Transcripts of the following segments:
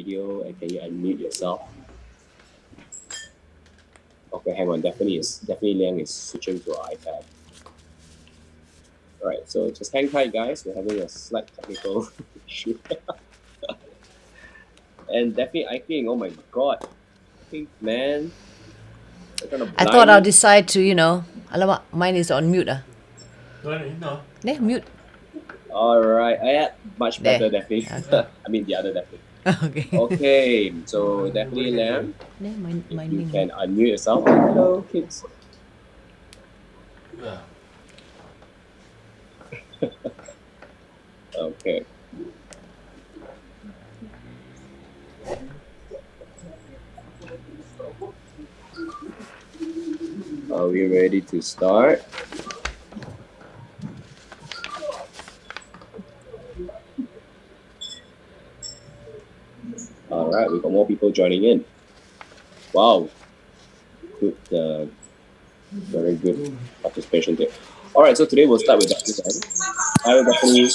video and can you unmute yourself? Okay, hang on. Daphne Liang is switching to her iPad. All right, so just hang tight, guys. We're having a slight technical issue. And Daphne Iking, oh my God. I think, man. I thought I'll decide to, alamak, mine is on mute. No. Mute. All right, much better, There. Daphne. Okay. I mean, the other Daphne. Okay. Okay, so Daphne Liang, Mine you can unmute yourself. Hello, kids. Yeah. Okay. Are we ready to start? All right, we got more people joining in. Wow. Good, very good participation there. All right, so today we'll start with Daphne. Hi, Daphne.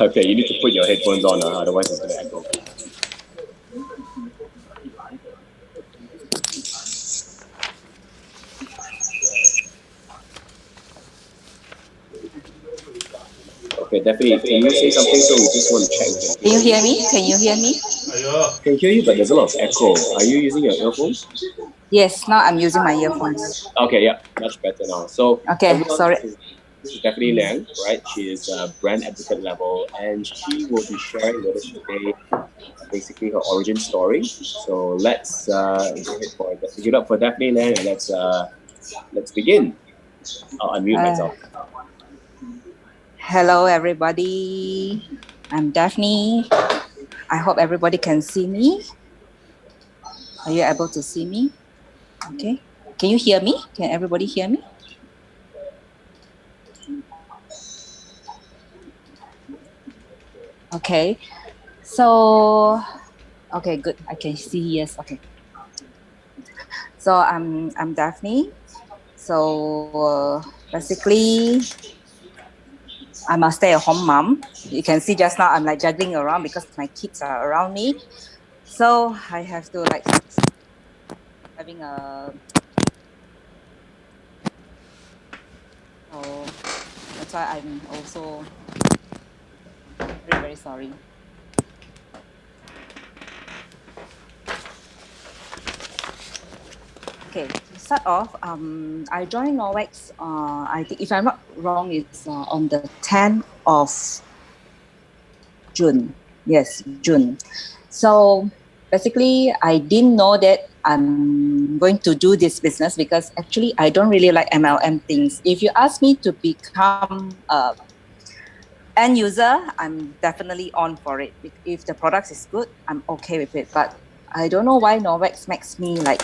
Okay, you need to put your headphones on, otherwise it's going to echo. Okay, Daphne, can you say something so we just want to check? Can you hear me? Can you hear me? I can hear you, but there's a lot of echo. Are you using your earphones? Yes, now I'm using my earphones. Okay, yeah, much better now. So, Okay, everyone, sorry. this is Daphne Liang, right? She is brand advocate level, and she will be sharing with us today basically her origin story. So let's give it up for Daphne Liang, and let's begin. I'll unmute myself. Hello, everybody. I'm Daphne. I hope everybody can see me. Are you able to see me? Okay. Can you hear me? Can everybody hear me? Okay. So, okay, good. I can see. Yes. Okay. So I'm Daphne. So basically, I'm a stay-at-home mom. You can see just now I'm like juggling around because my kids are around me. So I have to like having a. So that's why I'm also very, very sorry. Okay, to start off, I joined Norwex. I think if I'm not wrong, it's on the 10th of June. Yes, June. So basically, I didn't know that I'm going to do this business because actually I don't really like MLM things. If you ask me to become a end user, I'm definitely on for it. If the product is good, I'm okay with it. But I don't know why Norwex makes me like,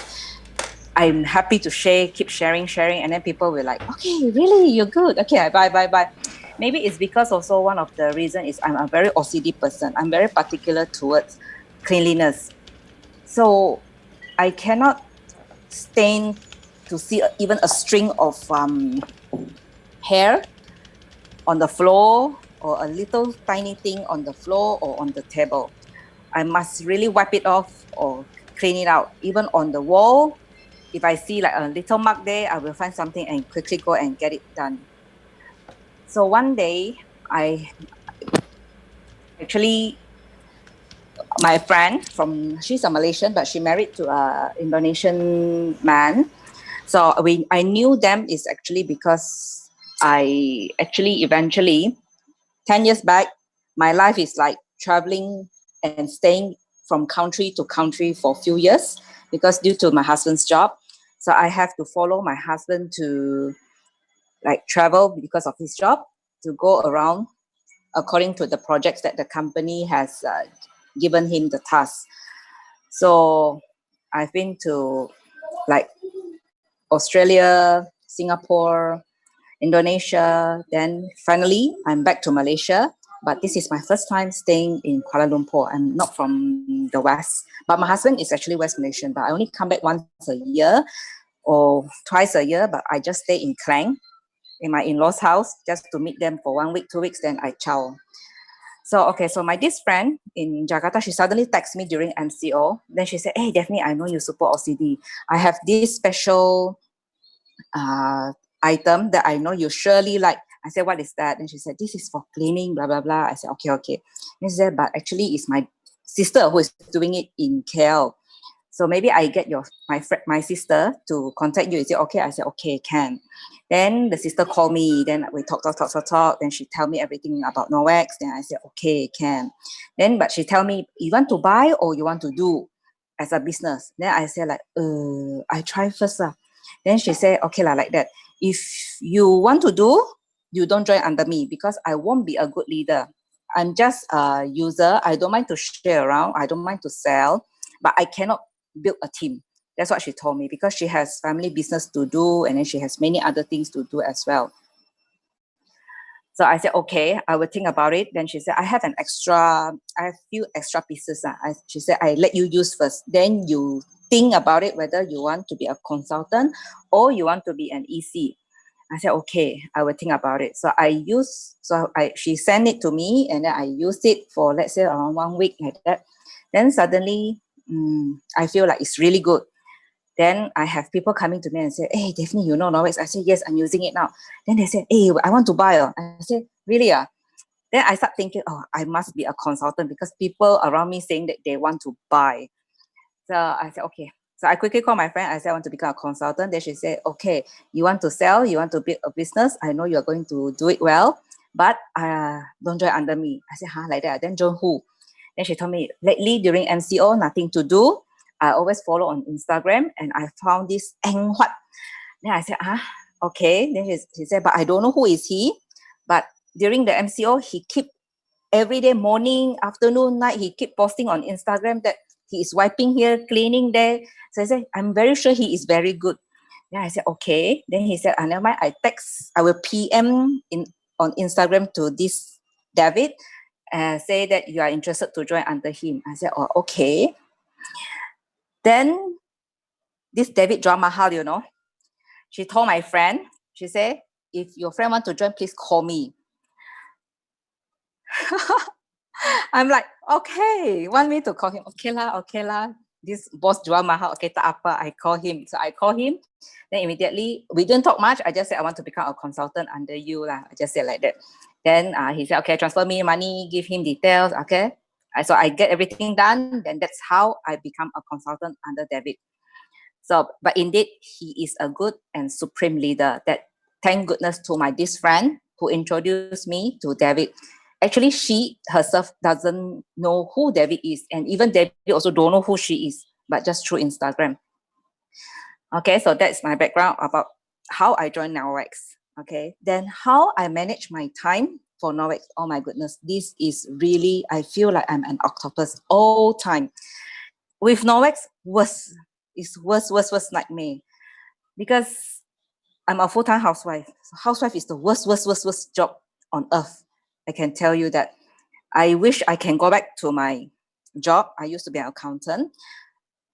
I'm happy to share, keep sharing, and then people will like, okay, really, you're good. Okay, I buy. Maybe it's because also one of the reason is I'm a very OCD person. I'm very particular towards cleanliness. So I cannot stand to see even a string of hair on the floor or a little tiny thing on the floor or on the table. I must really wipe it off or clean it out. Even on the wall, if I see like a little mark there, I will find something and quickly go and get it done. So one day, my friend she's a Malaysian, but she married to a Indonesian man. So I knew them is actually because I actually eventually, 10 years back, my life is like traveling and staying from country to country for a few years because due to my husband's job. So I have to follow my husband to like travel because of his job to go around according to the projects that the company has given him the task. So I've been to like Australia, Singapore, Indonesia. Then finally, I'm back to Malaysia. But this is my first time staying in Kuala Lumpur. I'm not from the West. But my husband is actually West Malaysian. But I only come back once a year or twice a year. But I just stay in Klang, in my in-laws' house, just to meet them for 1 week, 2 weeks. Then I chow. So my this friend in Jakarta, she suddenly texted me during MCO. Then she said, "Hey, Daphne, I know you super OCD. I have this special item that I know you surely like." I said, "What is that?" And she said, "This is for cleaning, blah, blah, blah." I said, okay. And she said, "But actually it's my sister who is doing it in KL. So maybe I get my sister to contact you." Is it okay? I said, "Okay, can." Then the sister called me. Then we talk. Then she tell me everything about Norwex. Then I said, "Okay, can." Then, but she tell me, "You want to buy or you want to do as a business?" Then I said like, I try first lah. Then she said, "Okay lah, like that. If you want to do, you don't join under me because I won't be a good leader. I'm just a user. I don't mind to share around. I don't mind to sell, but I cannot build a team." That's what she told me because she has family business to do and then she has many other things to do as well. So I said, "Okay, I will think about it." Then she said, I have few extra pieces. She said, "I let you use first. Then you think about it whether you want to be a consultant or you want to be an EC." I said, "Okay, I will think about it." So she sent it to me and then I used it for, let's say, around 1 week like that. Then suddenly, I feel like it's really good. Then I have people coming to me and say, "Hey, Daphne, you know Norwex?" I say, "Yes, I'm using it now." Then they say, "Hey, I want to buy." I say, "Really? Then I start thinking, oh, I must be a consultant because people around me saying that they want to buy. So I said, okay. So I quickly called my friend. I said, I want to become a consultant. Then she said, "Okay, you want to sell, you want to build a business. I know you're going to do it well, but don't join under me." I said, "Huh, like that? Then join who?" Then she told me, "Lately during MCO, nothing to do. I always follow on Instagram and I found this Huat." Then I said, okay. Then she said, "But I don't know who is he. But during the MCO, he keep every day, morning, afternoon, night, he keep posting on Instagram that he is wiping here, cleaning there." So I said, "I'm very sure he is very good." Then I said, "Okay." Then he said, "Never mind, I will PM on Instagram to this David, say that you are interested to join under him." I said, "Oh, okay." Then this David drama mahal, she told my friend, she said, "If your friend want to join, please call me." I'm like, "Okay, want me to call him?" Okay lah. This boss jual mahal, okay, tak apa. I call him. So I call him. Then immediately, we didn't talk much. I just said, "I want to become a consultant under you lah." I just said like that. Then he said, "Okay, transfer me money, give him details." Okay. So I get everything done. Then that's how I become a consultant under David. So, but indeed, he is a good and supreme leader. That, thank goodness to my this friend who introduced me to David. Actually, she herself doesn't know who David is, and even David also don't know who she is, but just through Instagram. Okay, so that's my background about how I joined Norwex. Okay, then how I manage my time for Norwex. Oh my goodness, this is really, I feel like I'm an octopus all time. With Norwex, it's worse nightmare because I'm a full-time housewife. So housewife is the worst job on earth. I can tell you that. I wish I can go back to my job. I used to be an accountant,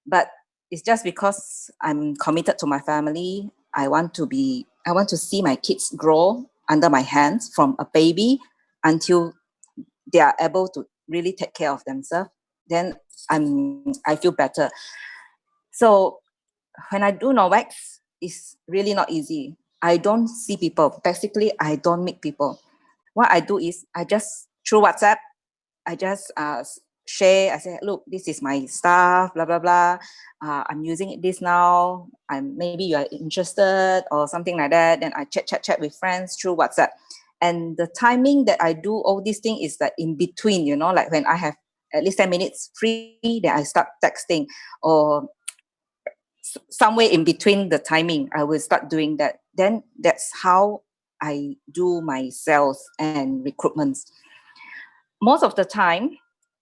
but it's just because I'm committed to my family. I want to see my kids grow under my hands from a baby until they are able to really take care of themselves. Then I feel better. So when I do Norwex, it's really not easy. I don't see people. Basically, I don't meet people. What I do is I just, through WhatsApp, I just share. I say, "Look, this is my stuff, blah, blah, blah. I'm using this now. Maybe you are interested," or something like that. Then I chat with friends through WhatsApp. And the timing that I do all these things is that in between, like when I have at least 10 minutes free, then I start texting, or somewhere in between the timing, I will start doing that. Then that's how I do my sales and recruitments. Most of the time,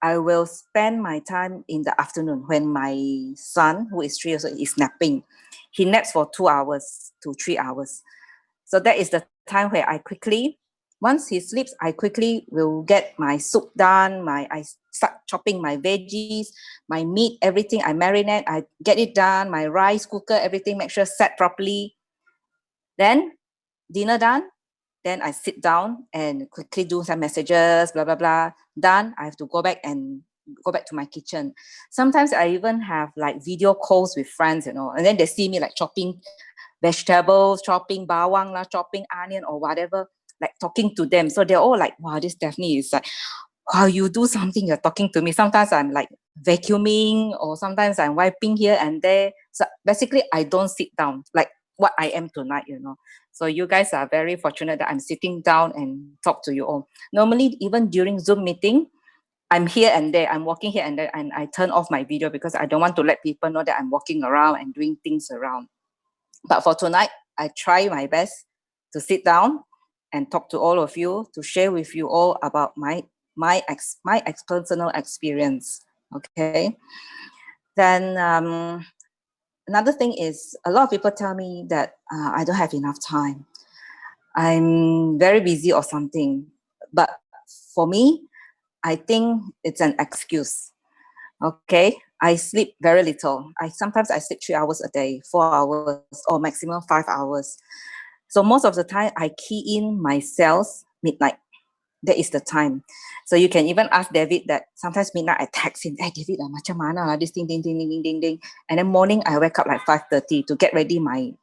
I will spend my time in the afternoon when my son, who is 3 years old, is napping. He naps for 2 hours to 3 hours. So that is the time where once he sleeps, I quickly will get my soup done. I start chopping my veggies, my meat, everything. I marinate, I get it done, my rice cooker, everything, make sure set properly. Then dinner done. then I sit down and quickly do some messages, blah, blah, blah. Done, I have to go back to my kitchen. Sometimes I even have like video calls with friends, and then they see me like chopping vegetables, chopping bawang, chopping onion or whatever, like talking to them. So they're all like, wow, this Daphne is like, wow, you do something, you're talking to me. Sometimes I'm like vacuuming, or sometimes I'm wiping here and there. So basically, I don't sit down like what I am tonight, So you guys are very fortunate that I'm sitting down and talk to you all. Normally, even during Zoom meeting, I'm here and there, I'm walking here and there, and I turn off my video because I don't want to let people know that I'm walking around and doing things around. But for tonight, I try my best to sit down and talk to all of you, to share with you all about my personal experience. Okay. Then another thing is, a lot of people tell me that I don't have enough time. I'm very busy or something. But for me, I think it's an excuse. Okay, I sleep very little. Sometimes I sleep 3 hours a day, 4 hours, or maximum 5 hours. So most of the time, I key in my cells midnight. That is the time. So you can even ask David that sometimes midnight I text him, hey David, macam mana this ding, ding, ding, ding, ding, ding. And then morning I wake up like 5:30 to get ready my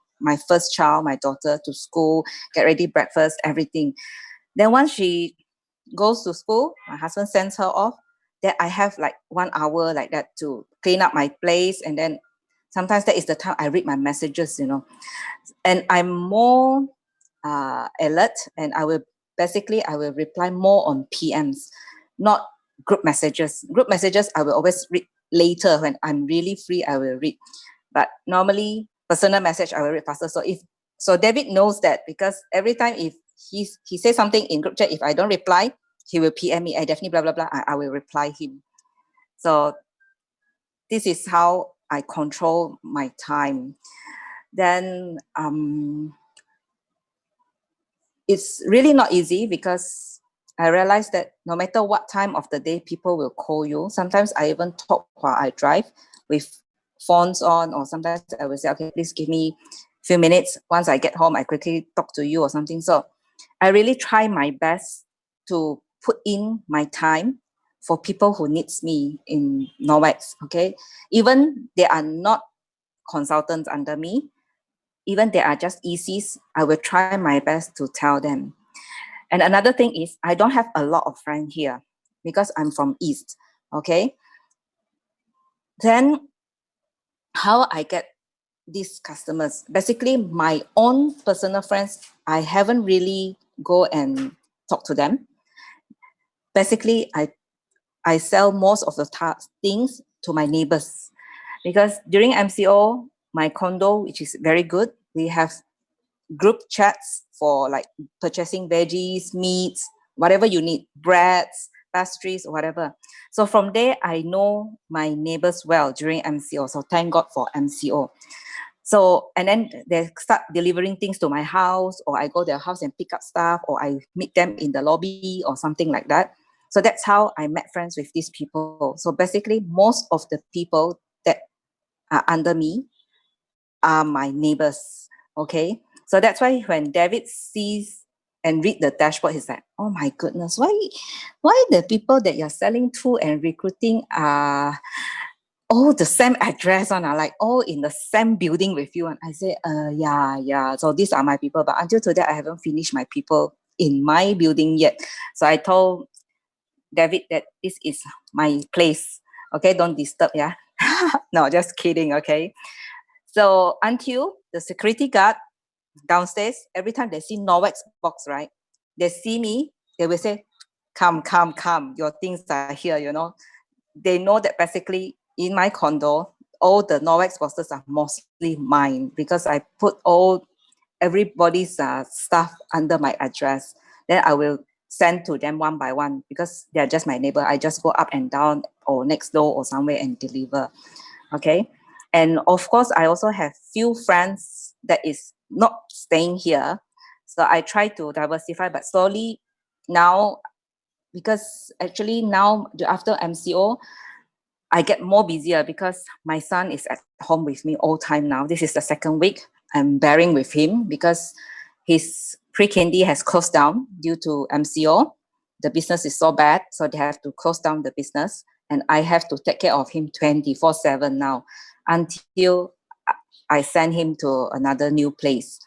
first child, my daughter, to school, get ready breakfast, everything. Then once she goes to school, my husband sends her off, then I have like 1 hour like that to clean up my place. And then sometimes that is the time I read my messages, and I'm more alert, and I will reply more on PMs, not group messages. Group messages I will always read later. When I'm really free, I will read. But normally personal message I will read faster. So David knows that, because every time if he says something in group chat, if I don't reply, he will PM me, I definitely blah blah blah, I will reply him. So this is how I control my time. Then it's really not easy, because I realize that no matter what time of the day, people will call you. Sometimes I even talk while I drive with phones on, or sometimes I will say, okay, please give me a few minutes. Once I get home, I quickly talk to you or something. So I really try my best to put in my time for people who needs me in Norwex, okay? Even they are not consultants under me, even they are just ECs, I will try my best to tell them. And another thing is, I don't have a lot of friends here because I'm from East, okay? Then how I get these customers? Basically, my own personal friends, I haven't really go and talk to them. Basically, I sell most of the things to my neighbors, because during MCO, my condo, which is very good, we have group chats for like purchasing veggies, meats, whatever you need, breads, pastries, whatever. So from there, I know my neighbors well during MCO. So thank God for MCO. So, and then they start delivering things to my house, or I go to their house and pick up stuff, or I meet them in the lobby or something like that. So that's how I met friends with these people. So basically, most of the people that are under me are my neighbors, okay? So that's why when David sees and read the dashboard, he's like, oh my goodness, why the people that you're selling to and recruiting are all the same address on, are like all in the same building with you? And I say, yeah. So these are my people. But until today, I haven't finished my people in my building yet. So I told David that this is my place. Okay, don't disturb, yeah? No, just kidding, okay? So until the security guard downstairs, every time they see Norwex box, right? They see me, they will say, come, your things are here, They know that basically in my condo, all the Norwex boxes are mostly mine, because I put everybody's stuff under my address. Then I will send to them one by one, because they're just my neighbor. I just go up and down or next door or somewhere and deliver. Okay. And of course, I also have few friends that is not staying here. So I try to diversify, but slowly now, because actually now after MCO, I get more busier, because my son is at home with me all time now. This is the second week I'm bearing with him, because his Pre-Candy has closed down due to MCO. The business is so bad, so they have to close down the business. And I have to take care of him 24/7 now until I send him to another new place.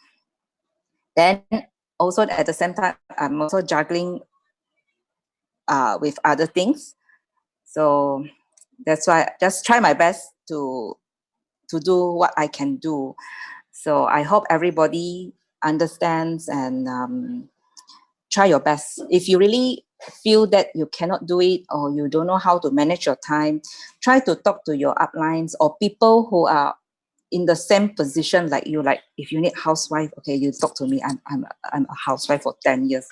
Then also at the same time, I'm also juggling with other things. So that's why I just try my best to do what I can do. So I hope everybody understands and try your best. If you really feel that you cannot do it or you don't know how to manage your time, try to talk to your uplines or people who are in the same position like you. Like if you need housewife, okay, you talk to me. I'm a housewife for 10 years.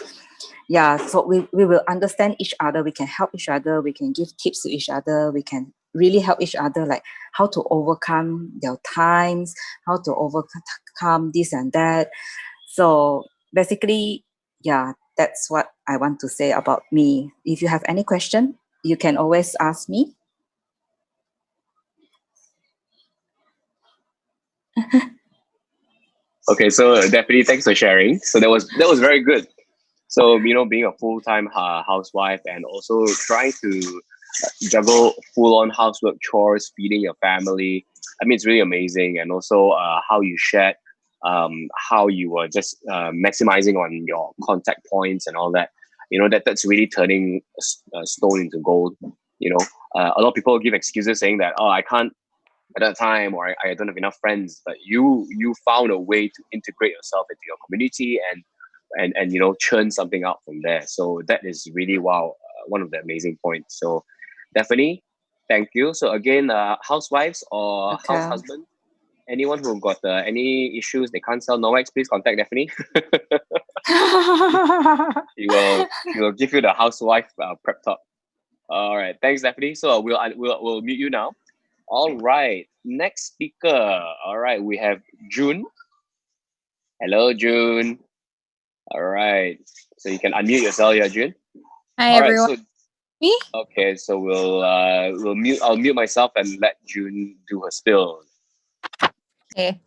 Yeah, so we will understand each other. We can help each other. We can give tips to each other. We can really help each other, like how to overcome their times, how to overcome this and that. So basically, yeah, that's what I want to say about me. If you have any question, you can always ask me. Okay, so Daphne, thanks for sharing. So that was very good. So being a full-time housewife and also trying to juggle full-on housework chores, feeding your family. I mean, it's really amazing. And also how you shared how you were just maximizing on your contact points and all that. That's really turning a stone into gold. A lot of people give excuses saying that, oh, I can't at that time, or I don't have enough friends. But you found a way to integrate yourself into your community and churn something out from there. So that is really wow, one of the amazing points. So Daphne, thank you. So again, housewives or Okay. house husband, anyone who got any issues they can't sell Norwex, please contact Daphne. She will give you the housewife prep talk. All right, thanks Daphne. So we'll mute you now. All right, next speaker. All right, we have June. Hello, June. All right, so you can unmute yourself, yeah, June. Hi, All right, everyone. so Me? okay, so we'll mute. I'll mute myself and let June do her spill. Okay.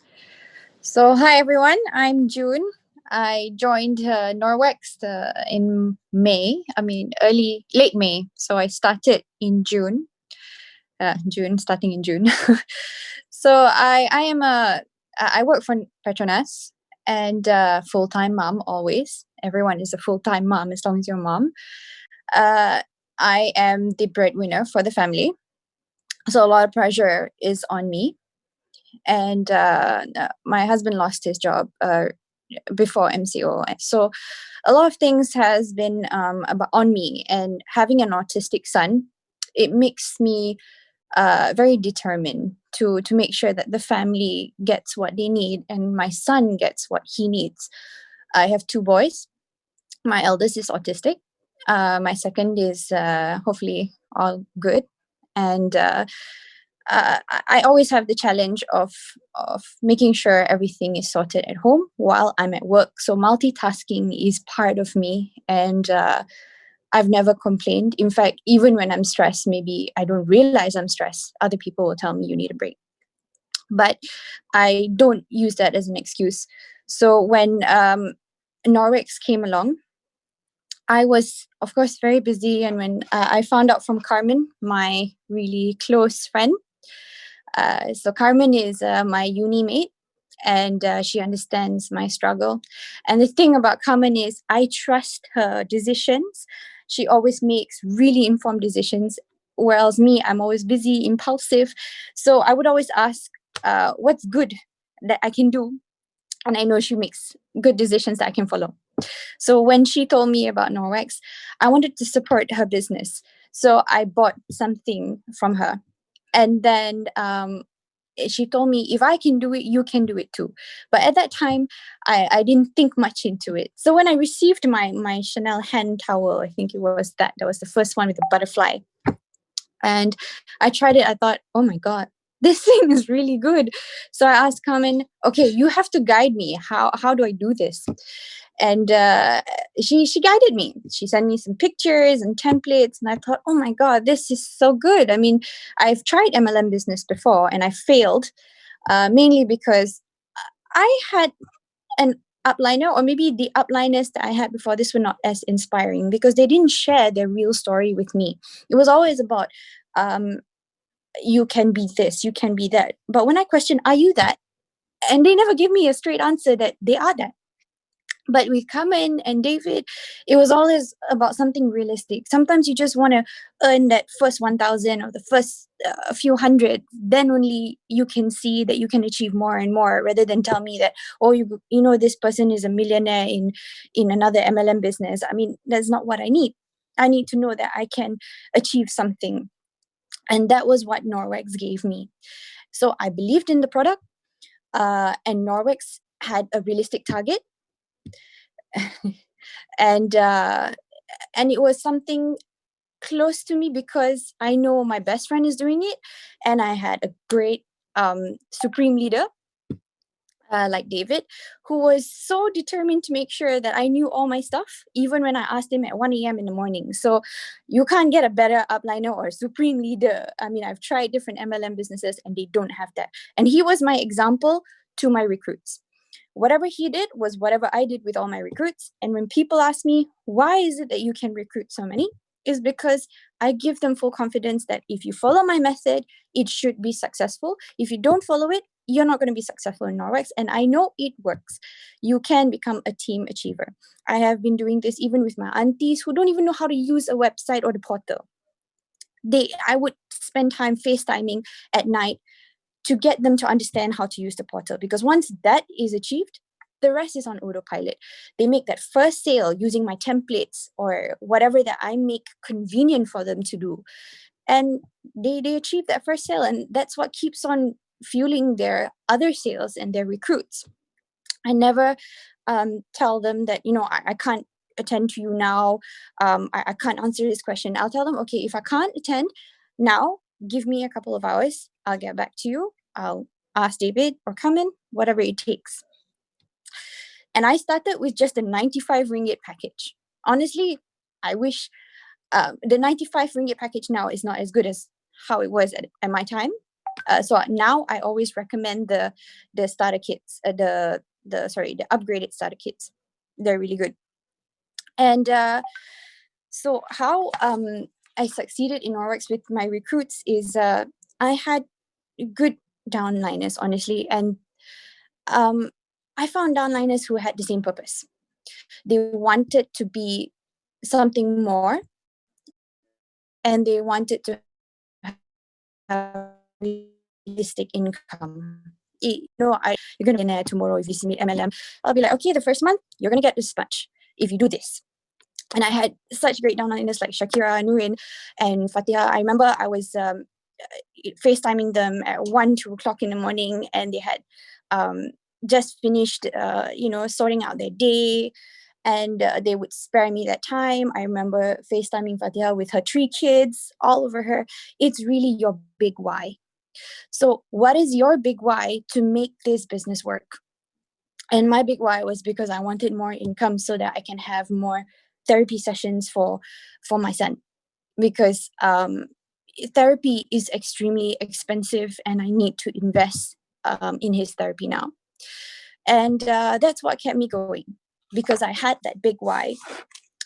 So, hi, everyone. I'm June. I joined Norwex in May. I mean, late May. So I started in June. Starting in June. So I work for Petronas and full-time mom always. Everyone is a full-time mom as long as you're a mom. I am the breadwinner for the family. So a lot of pressure is on me. And my husband lost his job before MCO. So a lot of things has been on me. And having an autistic son, it makes me very determined to make sure that the family gets what they need and my son gets what he needs. I have 2 boys. My eldest is autistic. My second is hopefully all good. And I always have the challenge of making sure everything is sorted at home while I'm at work. So multitasking is part of me, and I've never complained. In fact, even when I'm stressed, maybe I don't realize I'm stressed. Other people will tell me you need a break, but I don't use that as an excuse. So when Norwex came along, I was, of course, very busy. And when I found out from Carmen, my really close friend, so Carmen is my uni mate, and she understands my struggle. And the thing about Carmen is I trust her decisions. She always makes really informed decisions, whereas me, I'm always busy, impulsive. So I would always ask, what's good that I can do? And I know she makes good decisions that I can follow. So when she told me about Norwex, I wanted to support her business. So I bought something from her. And then she told me, if I can do it, you can do it too. But at that time, I didn't think much into it. So when I received my Chanel hand towel, I think it was that was the first one with the butterfly. And I tried it. I thought, oh my God, this thing is really good. So I asked Carmen, okay, you have to guide me. How do I do this? And she guided me. She sent me some pictures and templates. And I thought, oh my God, this is so good. I mean, I've tried MLM business before and I failed, mainly because I had upliner, or maybe the upliners that I had before this were not as inspiring because they didn't share their real story with me. It was always about, you can be this, you can be that. But when I question, are you that? And they never give me a straight answer that they are that. But with Carmen and David, it was always about something realistic. Sometimes you just want to earn that first 1,000 or the first few hundred. Then only you can see that you can achieve more and more, rather than tell me that, oh, you know, this person is a millionaire in another MLM business. I mean, that's not what I need. I need to know that I can achieve something. And that was what Norwex gave me. So I believed in the product, and Norwex had a realistic target. and it was something close to me because I know my best friend is doing it, and I had a great supreme leader like David, who was so determined to make sure that I knew all my stuff, even when I asked him at 1 a.m. in the morning. So you can't get a better upliner or supreme leader. I mean, I've tried different MLM businesses and they don't have that. And he was my example to my recruits. Whatever he did was whatever I did with all my recruits. And when people ask me, why is it that you can recruit so many? Is because I give them full confidence that if you follow my method, it should be successful. If you don't follow it, you're not going to be successful in Norwex. And I know it works. You can become a team achiever. I have been doing this even with my aunties who don't even know how to use a website or the portal. I would spend time FaceTiming at night to get them to understand how to use the portal. Because once that is achieved, the rest is on autopilot. They make that first sale using my templates or whatever that I make convenient for them to do. And they achieve that first sale. And that's what keeps on fueling their other sales and their recruits. I never tell them that, I can't attend to you now. I can't answer this question. I'll tell them, okay, if I can't attend now, give me a couple of hours. I'll get back to you. I'll ask David or Carmen, whatever it takes. And I started with just a 95 ringgit package. Honestly, I wish the 95 ringgit package now is not as good as how it was at my time. So now I always recommend the starter kits, the upgraded starter kits. They're really good. And so how I succeeded in Norwex with my recruits is I had good downliners, honestly. And I found downliners who had the same purpose. They wanted to be something more, and they wanted to have realistic income. You're going to be in tomorrow if you see me MLM. I'll be like, okay, the first month, you're going to get this much if you do this. And I had such great downliners like Shakira, Nurin, and Fatiha. I remember I was FaceTiming them at 1, 2 o'clock in the morning, and they had just finished, sorting out their day, and they would spare me that time. I remember FaceTiming Fatiha with her 3 kids all over her. It's really your big why. So what is your big why to make this business work? And my big why was because I wanted more income so that I can have more therapy sessions for my son, because therapy is extremely expensive and I need to invest in his therapy now. And that's what kept me going, because I had that big why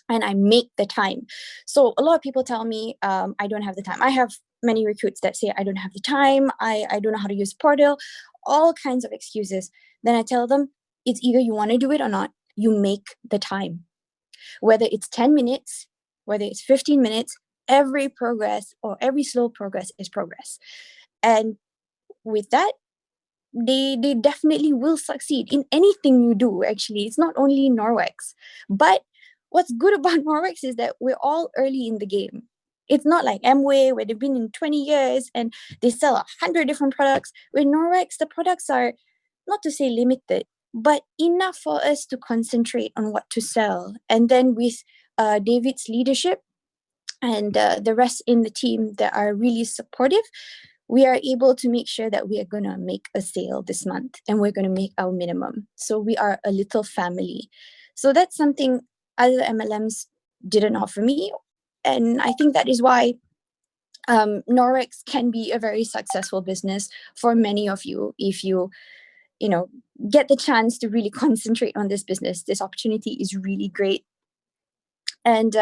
and I make the time. So a lot of people tell me I don't have the time. I have many recruits that say I don't have the time, I don't know how to use portal, all kinds of excuses. Then I tell them, it's either you want to do it or not. You make the time. Whether it's 10 minutes, whether it's 15 minutes, every progress or every slow progress is progress. And with that, they definitely will succeed in anything you do. Actually, it's not only Norwex. But what's good about Norwex is that we're all early in the game. It's not like Amway where they've been in 20 years and they sell 100 different products. With Norwex, the products are, not to say limited, but enough for us to concentrate on what to sell. And then with David's leadership and the rest in the team that are really supportive, we are able to make sure that we are going to make a sale this month and we're going to make our minimum. So we are a little family. So that's something other MLMs didn't offer me. And I think that is why Norwex can be a very successful business for many of you if you get the chance to really concentrate on this business. This opportunity is really great. And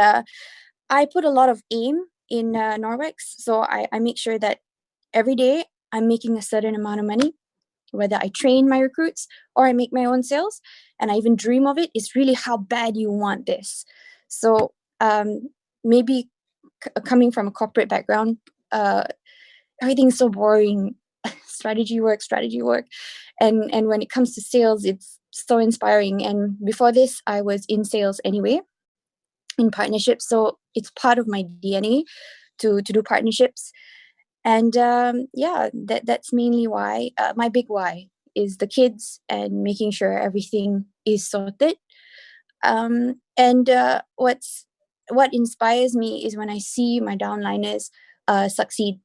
I put a lot of aim in Norwex. So I make sure that every day I'm making a certain amount of money, whether I train my recruits or I make my own sales. And I even dream of it. It's really how bad you want this. So maybe coming from a corporate background, everything's so boring. strategy work. And when it comes to sales, it's so inspiring. And before this, I was in sales anyway, in partnerships. So it's part of my DNA to do partnerships. And that's mainly why. My big why is the kids and making sure everything is sorted. And what inspires me is when I see my downliners succeed.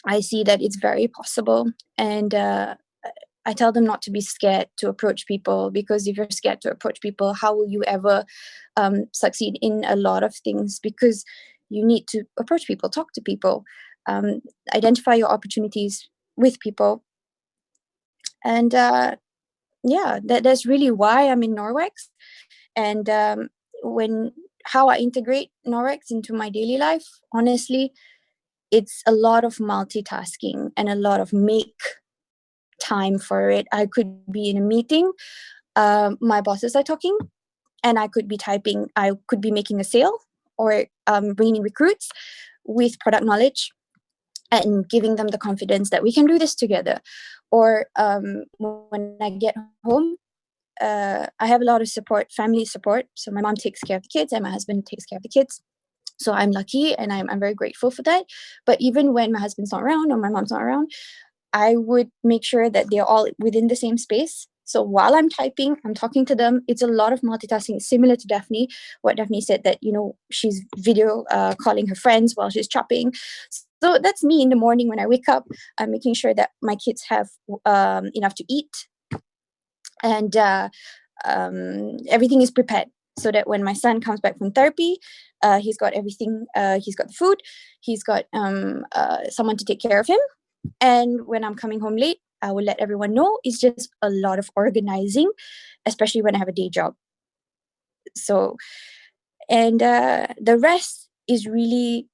I see that it's very possible, and I tell them not to be scared to approach people, because if you're scared to approach people, how will you ever succeed in a lot of things? Because you need to approach people, talk to people, identify your opportunities with people. And that's really why I'm in Norwex. And how I integrate Norwex into my daily life, honestly, it's a lot of multitasking and a lot of make time for it. I could be in a meeting, my bosses are talking, and I could be typing. I could be making a sale or bringing in recruits with product knowledge and giving them the confidence that we can do this together. Or when I get home, I have a lot of support, family support. So my mom takes care of the kids and my husband takes care of the kids. So I'm lucky and I'm very grateful for that. But even when my husband's not around or my mom's not around, I would make sure that they're all within the same space. So while I'm typing, I'm talking to them. It's a lot of multitasking, similar to Daphne. What Daphne said, that, she's video calling her friends while she's chopping. So that's me in the morning when I wake up. I'm making sure that my kids have enough to eat. And everything is prepared, so that when my son comes back from therapy, he's got everything. He's got the food. He's got someone to take care of him. And when I'm coming home late, I will let everyone know. It's just a lot of organizing, especially when I have a day job. So, and the rest is really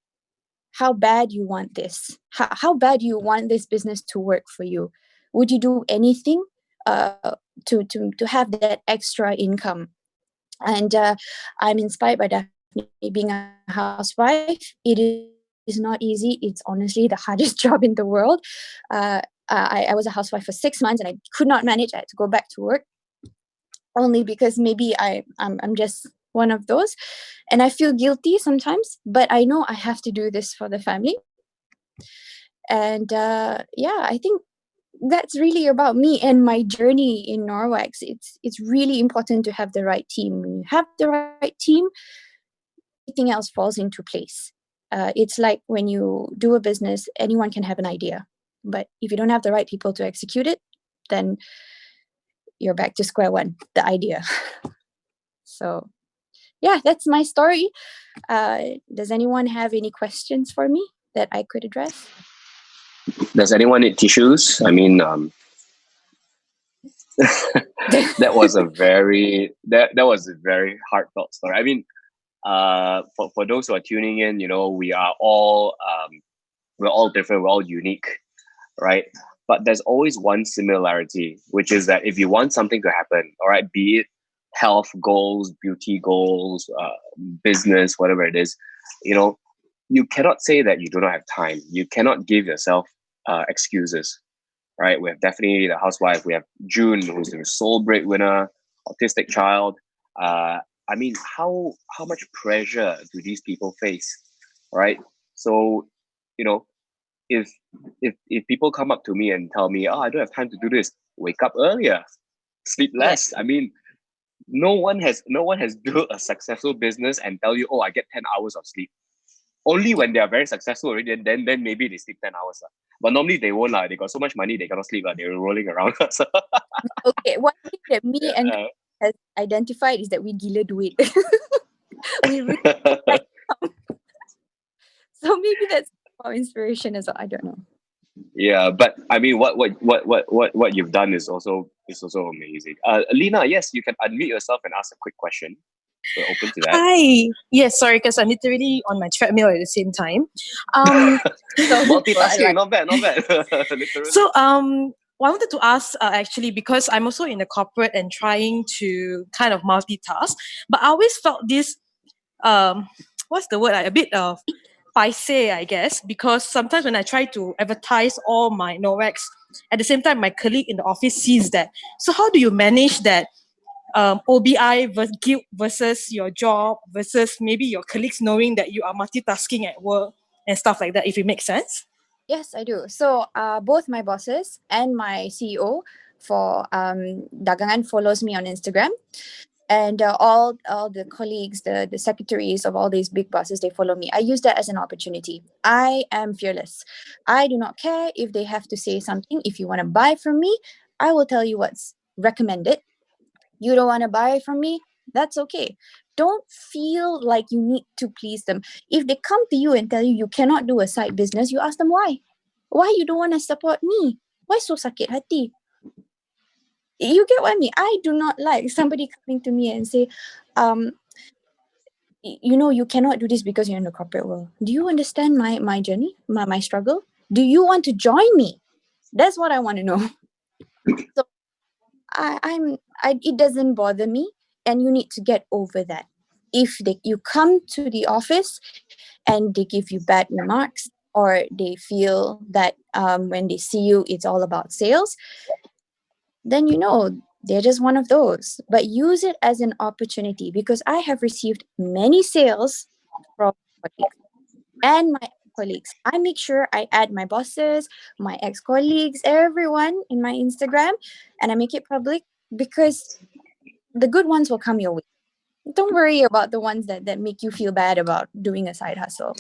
how bad you want this. How bad you want this business to work for you. Would you do anything to have that extra income? And I'm inspired by Daphne. Being a housewife, it is not easy. It's honestly the hardest job in the world. I was a housewife for 6 months and I could not manage. I had to go back to work, only because maybe I'm just one of those, and I feel guilty sometimes. But I know I have to do this for the family. And I think that's really about me and my journey in Norwex. It's really important to have the right team. When you have the right team, everything else falls into place. It's like when you do a business, anyone can have an idea, but if you don't have the right people to execute it, then you're back to square one, the idea. So that's my story. Does anyone have any questions for me that I could address? Does anyone need tissues? I mean, that was a very heartfelt story. I mean, for those who are tuning in, we are all we're all different, we're all unique, right? But there's always one similarity, which is that if you want something to happen, all right, be it health goals, beauty goals, business, whatever it is, you cannot say that you do not have time. You cannot give yourself excuses, right? We have Daphne, the housewife. We have June, who's the sole breadwinner, autistic child. I mean, how much pressure do these people face, right? So, if people come up to me and tell me, "Oh, I don't have time to do this," wake up earlier, sleep less. I mean, no one has built a successful business and tell you, "Oh, I get 10 hours of sleep." Only when they are very successful already, then maybe they sleep 10 hours. But normally they won't. They got so much money, they cannot sleep. They're rolling around. Okay, one thing that me and has identified is that we gila duit. We really like so maybe that's our inspiration as well. I don't know. Yeah, but I mean, what you've done is also amazing. Lena, yes, you can unmute yourself and ask a quick question. We're open to that. Hi. Yes, sorry, because I'm literally on my treadmill at the same time. Um, So Multitasking, not bad, not bad. Literally. so I wanted to ask actually because I'm also in the corporate and trying to kind of multitask, but I always felt this what's the word? Like a bit of paise, I guess, because sometimes when I try to advertise all my Norwex, at the same time my colleague in the office sees that. So how do you manage that? OBI guilt versus your job versus maybe your colleagues knowing that you are multitasking at work and stuff like that, if it makes sense. yes, I do. So both my bosses and my CEO for Dagangan follows me on Instagram. And all the colleagues, the secretaries of all these big bosses, they follow me. I use that as an opportunity. I am fearless. I do not care if they have to say something. If you want to buy from me, I will tell you what's recommended. You don't want to buy from me, that's okay. Don't feel like you need to please them. If they come to you and tell you you cannot do a side business, you ask them why. Why you don't want to support me? Why so sakit hati? You get what I mean? I do not like somebody coming to me and say, you know, you cannot do this because you're in the corporate world. Do you understand my journey, my struggle? Do you want to join me? That's what I want to know. So it doesn't bother me, and you need to get over that. If you come to the office and they give you bad remarks, or they feel that when they see you it's all about sales, then you know they're just one of those. But use it as an opportunity, because I have received many sales from colleagues and my colleagues. I make sure I add my bosses, my ex-colleagues, everyone in my Instagram, and I make it public, because the good ones will come your way. Don't worry about the ones that make you feel bad about doing a side hustle.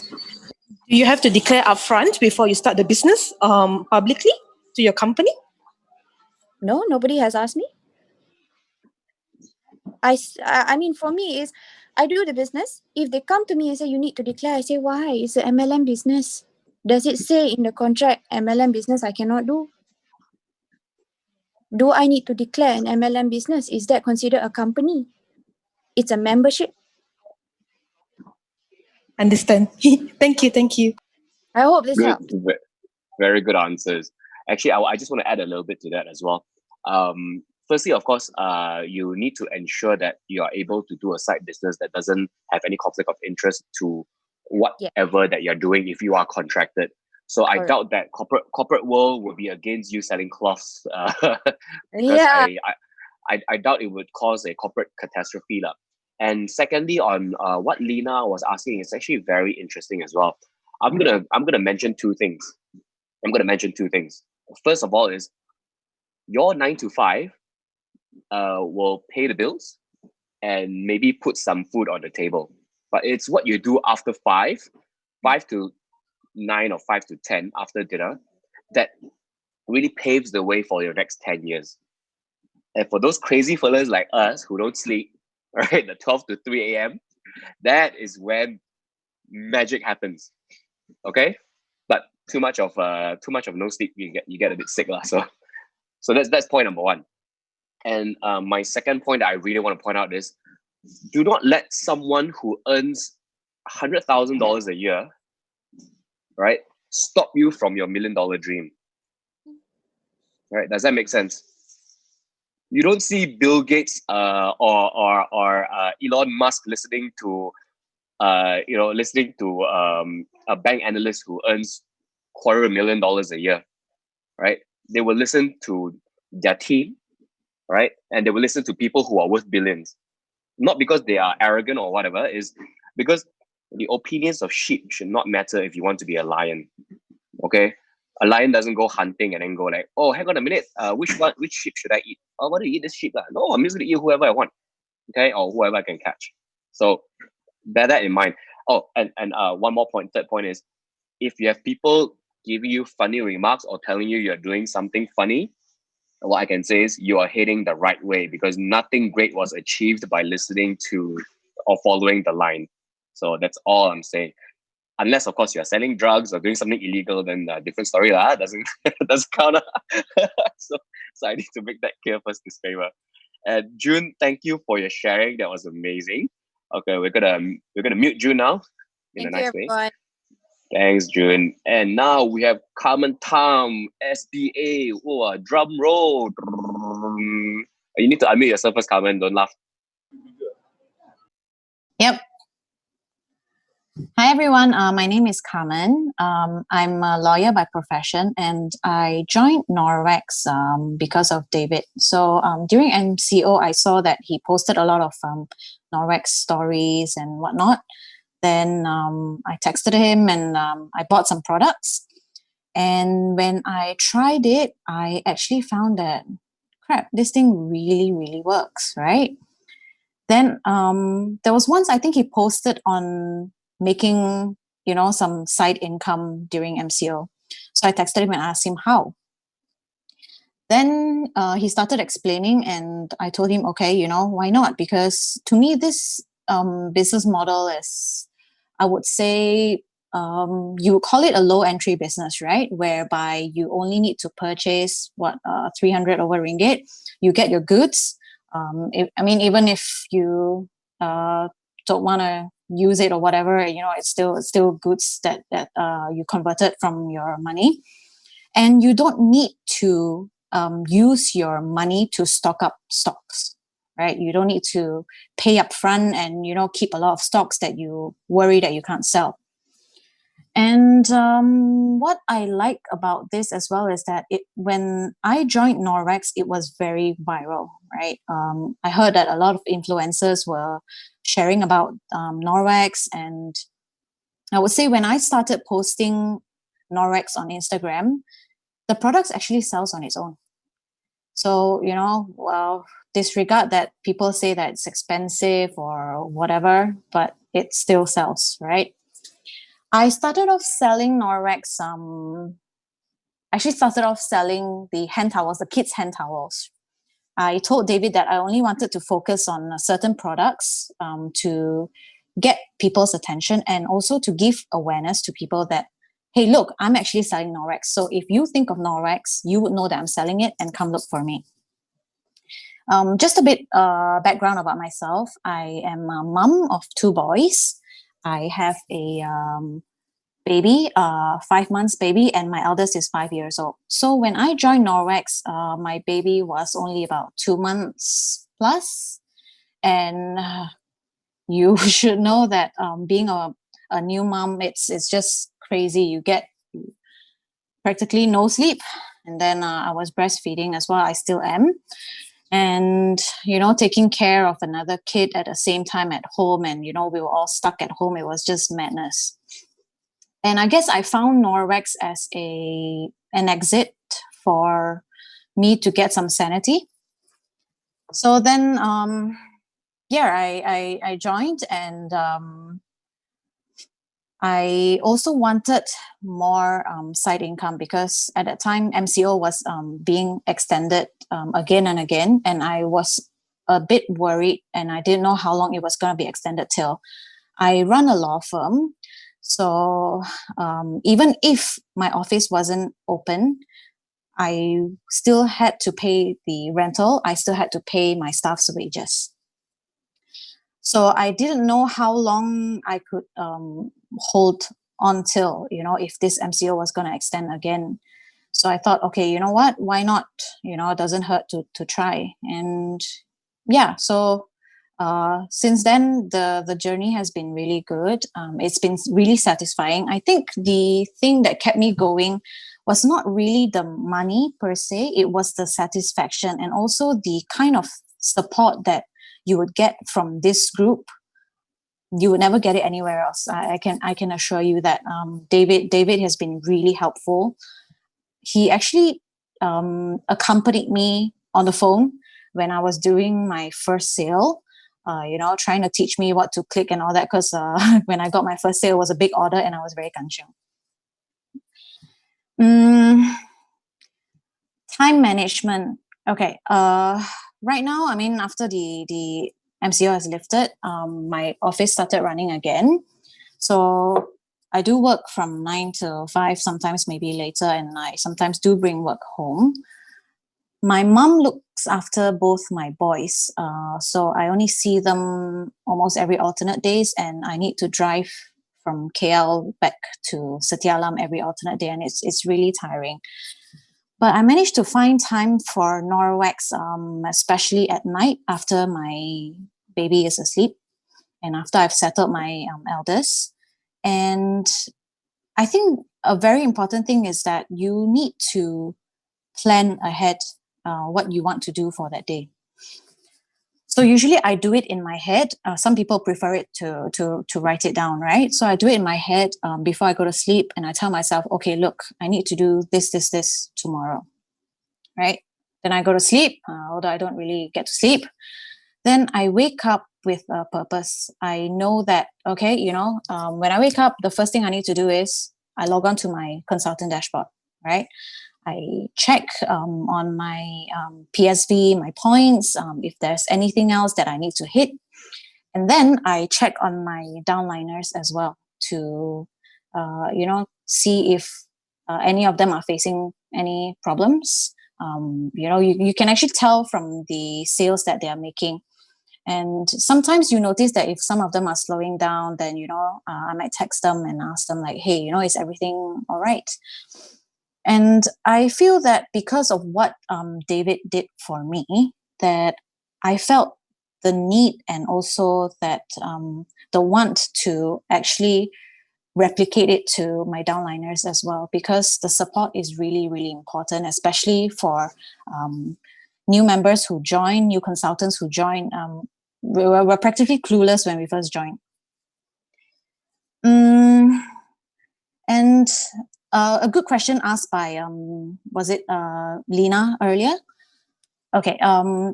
Do you have to declare upfront before you start the business publicly to your company? No, nobody has asked me. I mean, for me is, I do the business. If they come to me and say you need to declare, I say why? It's an MLM business. Does it say in the contract MLM business I cannot do? Do I need to declare an MLM business? Is that considered a company? It's a membership. Understand. Thank you. I hope this Good, helps. very good answers. Actually, I just want to add a little bit to that as well. Firstly, of course, you need to ensure that you are able to do a side business that doesn't have any conflict of interest to whatever that you're doing if you are contracted. So I Correct. doubt that corporate world will be against you selling cloths, because Yeah. I doubt it would cause a corporate catastrophe. And secondly, on what Lena was asking, it's actually very interesting as well. I'm gonna mention two things. First of all, is your 9 to 5 will pay the bills and maybe put some food on the table. But it's what you do after 5 to 9 or 5 to 10 after dinner, that really paves the way for your next 10 years. And for those crazy fellas like us who don't sleep, right, the 12 to 3 a.m., that is when magic happens. Okay? But too much of no sleep, you get a bit sick. So that's point number one. And my second point that I really want to point out is, do not let someone who earns $100,000 a year, right, stop you from your $1 million dream. Right? Does that make sense? You don't see Bill Gates or Elon Musk listening to a bank analyst who earns $250,000 a year, right? They will listen to their team, right? And they will listen to people who are worth billions. Not because they are arrogant or whatever, is because the opinions of sheep should not matter if you want to be a lion. Okay? A lion doesn't go hunting and then go like, oh, hang on a minute, which sheep should I eat? Oh, I want to eat this sheep. No, I'm just gonna eat whoever I want. Okay, or whoever I can catch. So bear that in mind. Oh, and one more point, third point is, if you have people giving you funny remarks or telling you you're doing something funny, what I can say is you are heading the right way, because nothing great was achieved by listening to or following the line. So that's all I'm saying. unless of course you're selling drugs or doing something illegal, then different story lah. Doesn't doesn't count. so I need to make that clear first, disclaimer. And June, thank you for your sharing. That was amazing. Okay, we're gonna mute June now in Thank a you, nice way. everyone. Thanks, June. And now we have Carmen Tham, SBA. Oh, drum roll. You need to unmute yourself first, Carmen. Don't laugh. Yep. Hi, everyone. My name is Carmen. I'm a lawyer by profession, and I joined Norwex because of David. So during MCO, I saw that he posted a lot of Norwex stories and whatnot. Then I texted him and I bought some products. And when I tried it, I actually found that, crap, this thing really, really works, right? Then there was once I think he posted on making, some side income during MCO. So I texted him and asked him how. Then he started explaining and I told him, okay, why not? Because to me, this business model is, I would say, you would call it a low entry business, right? Whereby you only need to purchase 300 over ringgit, you get your goods. Even if you don't want to use it or whatever, it's still goods that you converted from your money, and you don't need to use your money to stock up stocks, right? You don't need to pay up front and keep a lot of stocks that you worry that you can't sell. And what I like about this as well is that when I joined Norwex, it was very viral, right? I heard that a lot of influencers were sharing about Norwex, and I would say when I started posting Norwex on Instagram, the product actually sells on its own. So, disregard that people say that it's expensive or whatever, but it still sells, right? I started off selling Norwex. Started off selling the hand towels, the kids' hand towels. I told David that I only wanted to focus on certain products to get people's attention and also to give awareness to people that, hey, look, I'm actually selling Norwex. So if you think of Norwex, you would know that I'm selling it and come look for me. Just a bit background about myself. I am a mom of 2 boys. I have a baby, 5 months baby, and my eldest is 5 years old. So when I joined Norwex, my baby was only about 2 months plus. And you should know that being a new mom, it's just crazy. You get practically no sleep. And then I was breastfeeding as well. I still am. And, taking care of another kid at the same time at home. And, we were all stuck at home. It was just madness. And I guess I found Norwex as an exit for me to get some sanity. So then, I joined, and I also wanted more side income because at that time MCO was being extended again and again, and I was a bit worried, and I didn't know how long it was going to be extended till. I run a law firm, so even if my office wasn't open, I still had to pay the rental. I still had to pay my staff's wages. So I didn't know how long I could hold until, if this MCO was going to extend again. So I thought, okay, you know what? Why not? It doesn't hurt to try. And yeah, so since then, the journey has been really good. It's been really satisfying. I think the thing that kept me going was not really the money per se. It was the satisfaction and also the kind of support that you would get from this group. You would never get it anywhere else. I can assure you that David has been really helpful. He actually accompanied me on the phone when I was doing my first sale. Trying to teach me what to click and all that, because when I got my first sale, it was a big order and I was very kanchiong. Time management. Okay. Right now, after the MCO has lifted, my office started running again. So I do work from 9 to 5, sometimes maybe later, and I sometimes do bring work home. My mom looks after both my boys, so I only see them almost every alternate days, and I need to drive from KL back to Setialam every alternate day, and it's really tiring. But I managed to find time for Norwex, especially at night after my baby is asleep and after I've settled my eldest. And I think a very important thing is that you need to plan ahead what you want to do for that day. So usually I do it in my head. Some people prefer it to write it down, right? So I do it in my head before I go to sleep, and I tell myself, okay, look, I need to do this tomorrow, right? Then I go to sleep, although I don't really get to sleep. Then I wake up with a purpose. I know that, okay, when I wake up, the first thing I need to do is I log on to my consultant dashboard, right? I check on my PSV, my points, if there's anything else that I need to hit. And then I check on my downliners as well to, see if any of them are facing any problems. You can actually tell from the sales that they are making. And sometimes you notice that if some of them are slowing down, then, I might text them and ask them like, hey, is everything all right? And I feel that because of what David did for me, that I felt the need and also that the want to actually replicate it to my downliners as well, because the support is really, really important, especially for new members who join, new consultants who join. We're practically clueless when we first joined. And a good question asked by, was it Lena earlier? Okay. I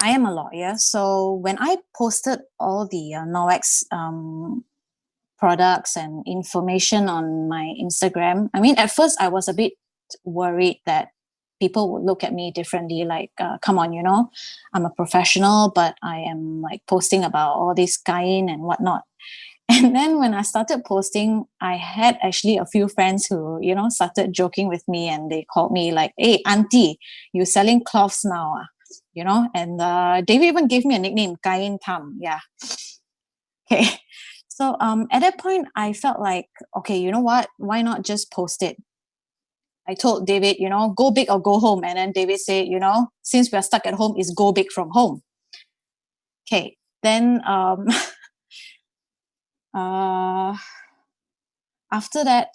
am a lawyer. So when I posted all the Norwex products and information on my Instagram, I mean, at first I was a bit worried that people would look at me differently, like, come on, I'm a professional, but I am like posting about all this kain and whatnot. And then when I started posting, I had actually a few friends who, started joking with me, and they called me like, hey, auntie, you're selling cloths now, and David even gave me a nickname, Carmen Tham. Yeah. Okay. So at that point, I felt like, okay, you know what? Why not just post it? I told David, go big or go home. And then David said, since we're stuck at home, is go big from home. Okay. Then after that,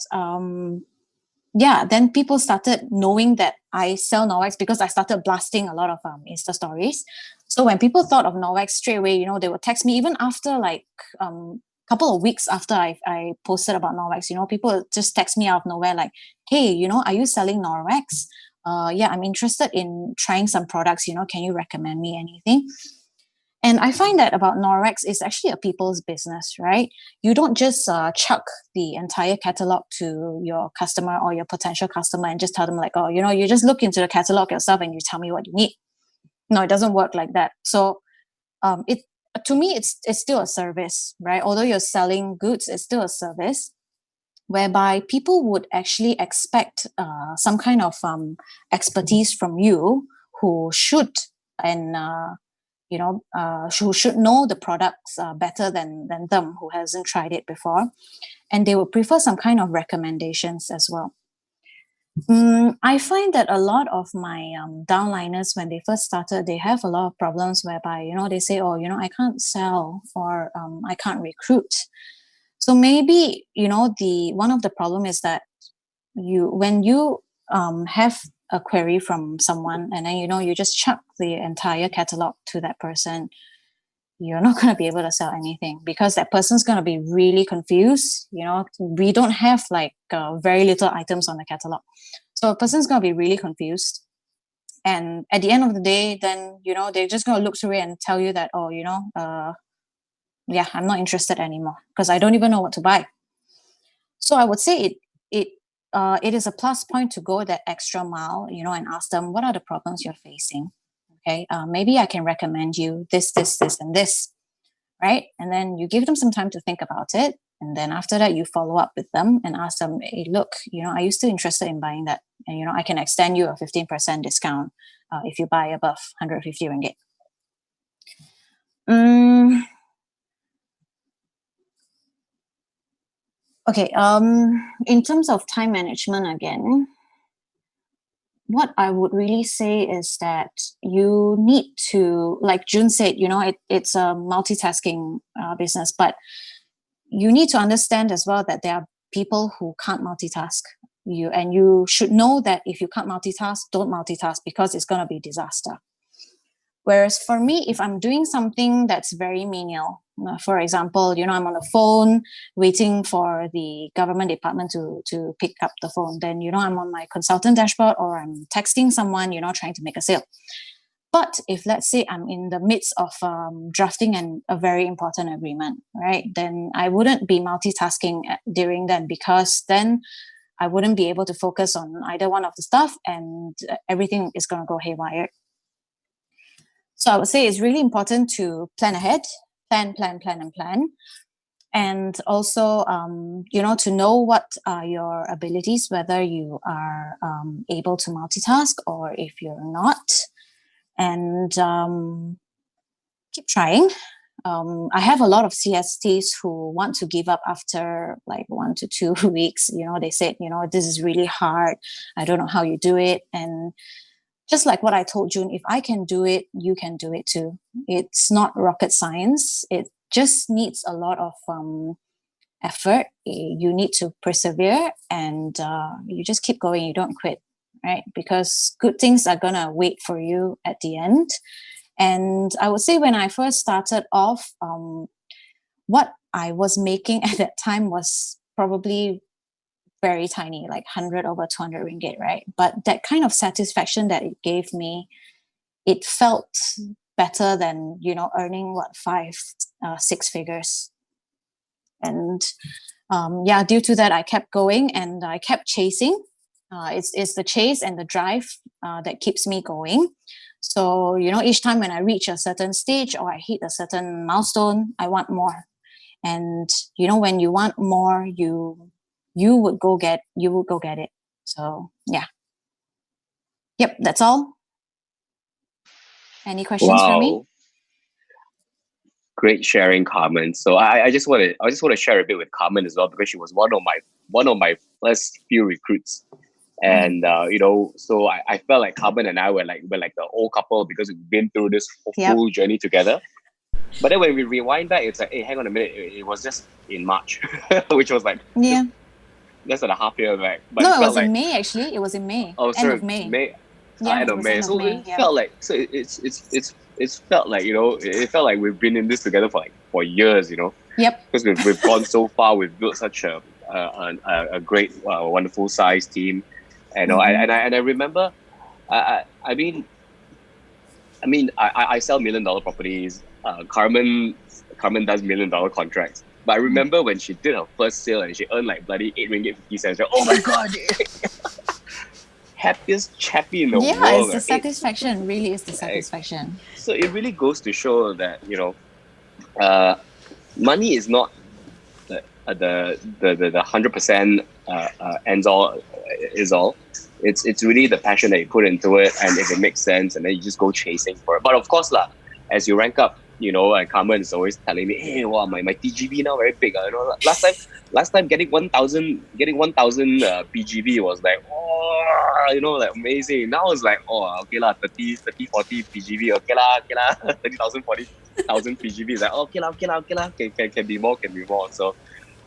then people started knowing that I sell Norwex because I started blasting a lot of Insta stories. So when people thought of Norwex straight away, they would text me even after like couple of weeks after I posted about Norwex. People would just text me out of nowhere like, hey, are you selling Norwex? Yeah, I'm interested in trying some products. Can you recommend me anything? And I find that about Norwex is actually a people's business, right? You don't just chuck the entire catalog to your customer or your potential customer and just tell them like, oh, you just look into the catalog yourself and you tell me what you need. No, it doesn't work like that. So to me, it's still a service, right? Although you're selling goods, it's still a service whereby people would actually expect some kind of expertise from you who should and who should know the products better than them who hasn't tried it before. And they would prefer some kind of recommendations as well. I find that a lot of my downliners, when they first started, they have a lot of problems whereby, they say, oh, I can't sell or I can't recruit. So maybe, one of the problem is that when you have a query from someone and then, you just chuck the entire catalog to that person, you're not going to be able to sell anything because that person's going to be really confused. We don't have like very little items on the catalog. So a person's going to be really confused. And at the end of the day, then, they're just going to look through it and tell you that, oh, I'm not interested anymore because I don't even know what to buy. So I would say it is a plus point to go that extra mile, and ask them, what are the problems you're facing? Okay, maybe I can recommend you this, and this, right? And then you give them some time to think about it. And then after that, you follow up with them and ask them, hey, look, are you still interested in buying that? And, I can extend you a 15% discount if you buy above 150 ringgit. Okay. In terms of time management again, what I would really say is that you need to, like June said, it's a multitasking business, but you need to understand as well that there are people who can't multitask. You should know that if you can't multitask, don't multitask, because it's going to be disaster. Whereas for me, if I'm doing something that's very menial, for example, I'm on the phone waiting for the government department to pick up the phone, then, I'm on my consultant dashboard, or I'm texting someone, trying to make a sale. But if, let's say, I'm in the midst of drafting a very important agreement, right, then I wouldn't be multitasking during then, because then I wouldn't be able to focus on either one of the stuff, and everything is going to go haywire. So I would say it's really important to plan ahead, plan. And also, to know what are your abilities, whether you are able to multitask or if you're not. And keep trying. I have a lot of CSTs who want to give up after like 1 to 2 weeks. They said, this is really hard. I don't know how you do it. And just like what I told June, if I can do it, you can do it too. It's not rocket science. It just needs a lot of effort. You need to persevere, and you just keep going. You don't quit, right? Because good things are going to wait for you at the end. And I would say when I first started off, what I was making at that time was probably very tiny, like 100 over 200 ringgit, right? But that kind of satisfaction that it gave me, it felt better than, earning 5-6 figures. And due to that, I kept going and I kept chasing. It's the chase and the drive that keeps me going. So, each time when I reach a certain stage or I hit a certain milestone, I want more. And, when you want more, you would go get it. So, yeah. Yep, that's all. Any questions for me? Great sharing, Carmen. So I just want to share a bit with Carmen as well, because she was one of my first few recruits. And so I felt like Carmen and I were like the old couple, because we've been through this full journey together. But then when we rewind back, it's like, hey, hang on a minute, it was just in March, which was like less than a half year back. But no, it was in May actually. It was in May. Oh, sorry, end of May. End of May. So it felt like it's felt like it felt like we've been in this together for years. Yep. Because we've gone so far. We've built such a great, wonderful size team. And I remember, I sell $1 million properties. Carmen does $1 million contracts. But I remember when she did her first sale and she earned like bloody 8 ringgit 50 cents. Like, oh my god, happiest chappy in the world. Yeah, it's the satisfaction. Really, is the satisfaction. So it really goes to show that money is not the 100% ends all is all. It's really the passion that you put into it, and if it makes sense, and then you just go chasing for it. But of course, as you rank up, Carmen is always telling me, hey, wow, my TGV now very big. Last time getting 1,000 PGV was like, like amazing. Now it's like, okay 30, 40 PGV, okay 30,000, 40,000 PGV is like, okay can be more. So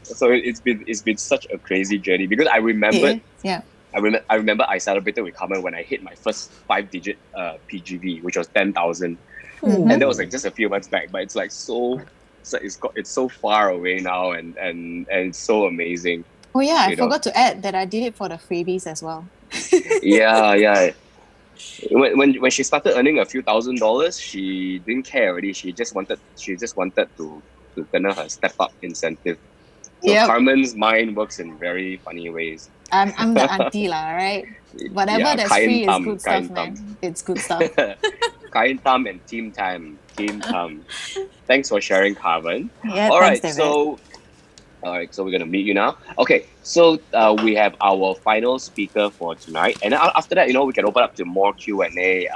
it's been such a crazy journey, because I remembered. Yeah. I remember I celebrated with Carmen when I hit my first 5-digit PGV, which was 10,000. Mm-hmm. And that was like just a few months back, but it's like it's so far away now, and it's so amazing. Oh yeah, I forgot to add that I did it for the freebies as well. Yeah. When she started earning a few $1,000s, she didn't care already. She just wanted to kena her step up incentive. So Carmen's mind works in very funny ways. I'm the auntie lah, right? Whatever that's free is good stuff, man. It's good stuff. Carmen Tham and Team Tham. Thanks for sharing, Carmen. Yeah, all right, thanks, so All right, so we're gonna meet you now. Okay, so we have our final speaker for tonight, and after that, we can open up to more Q&A.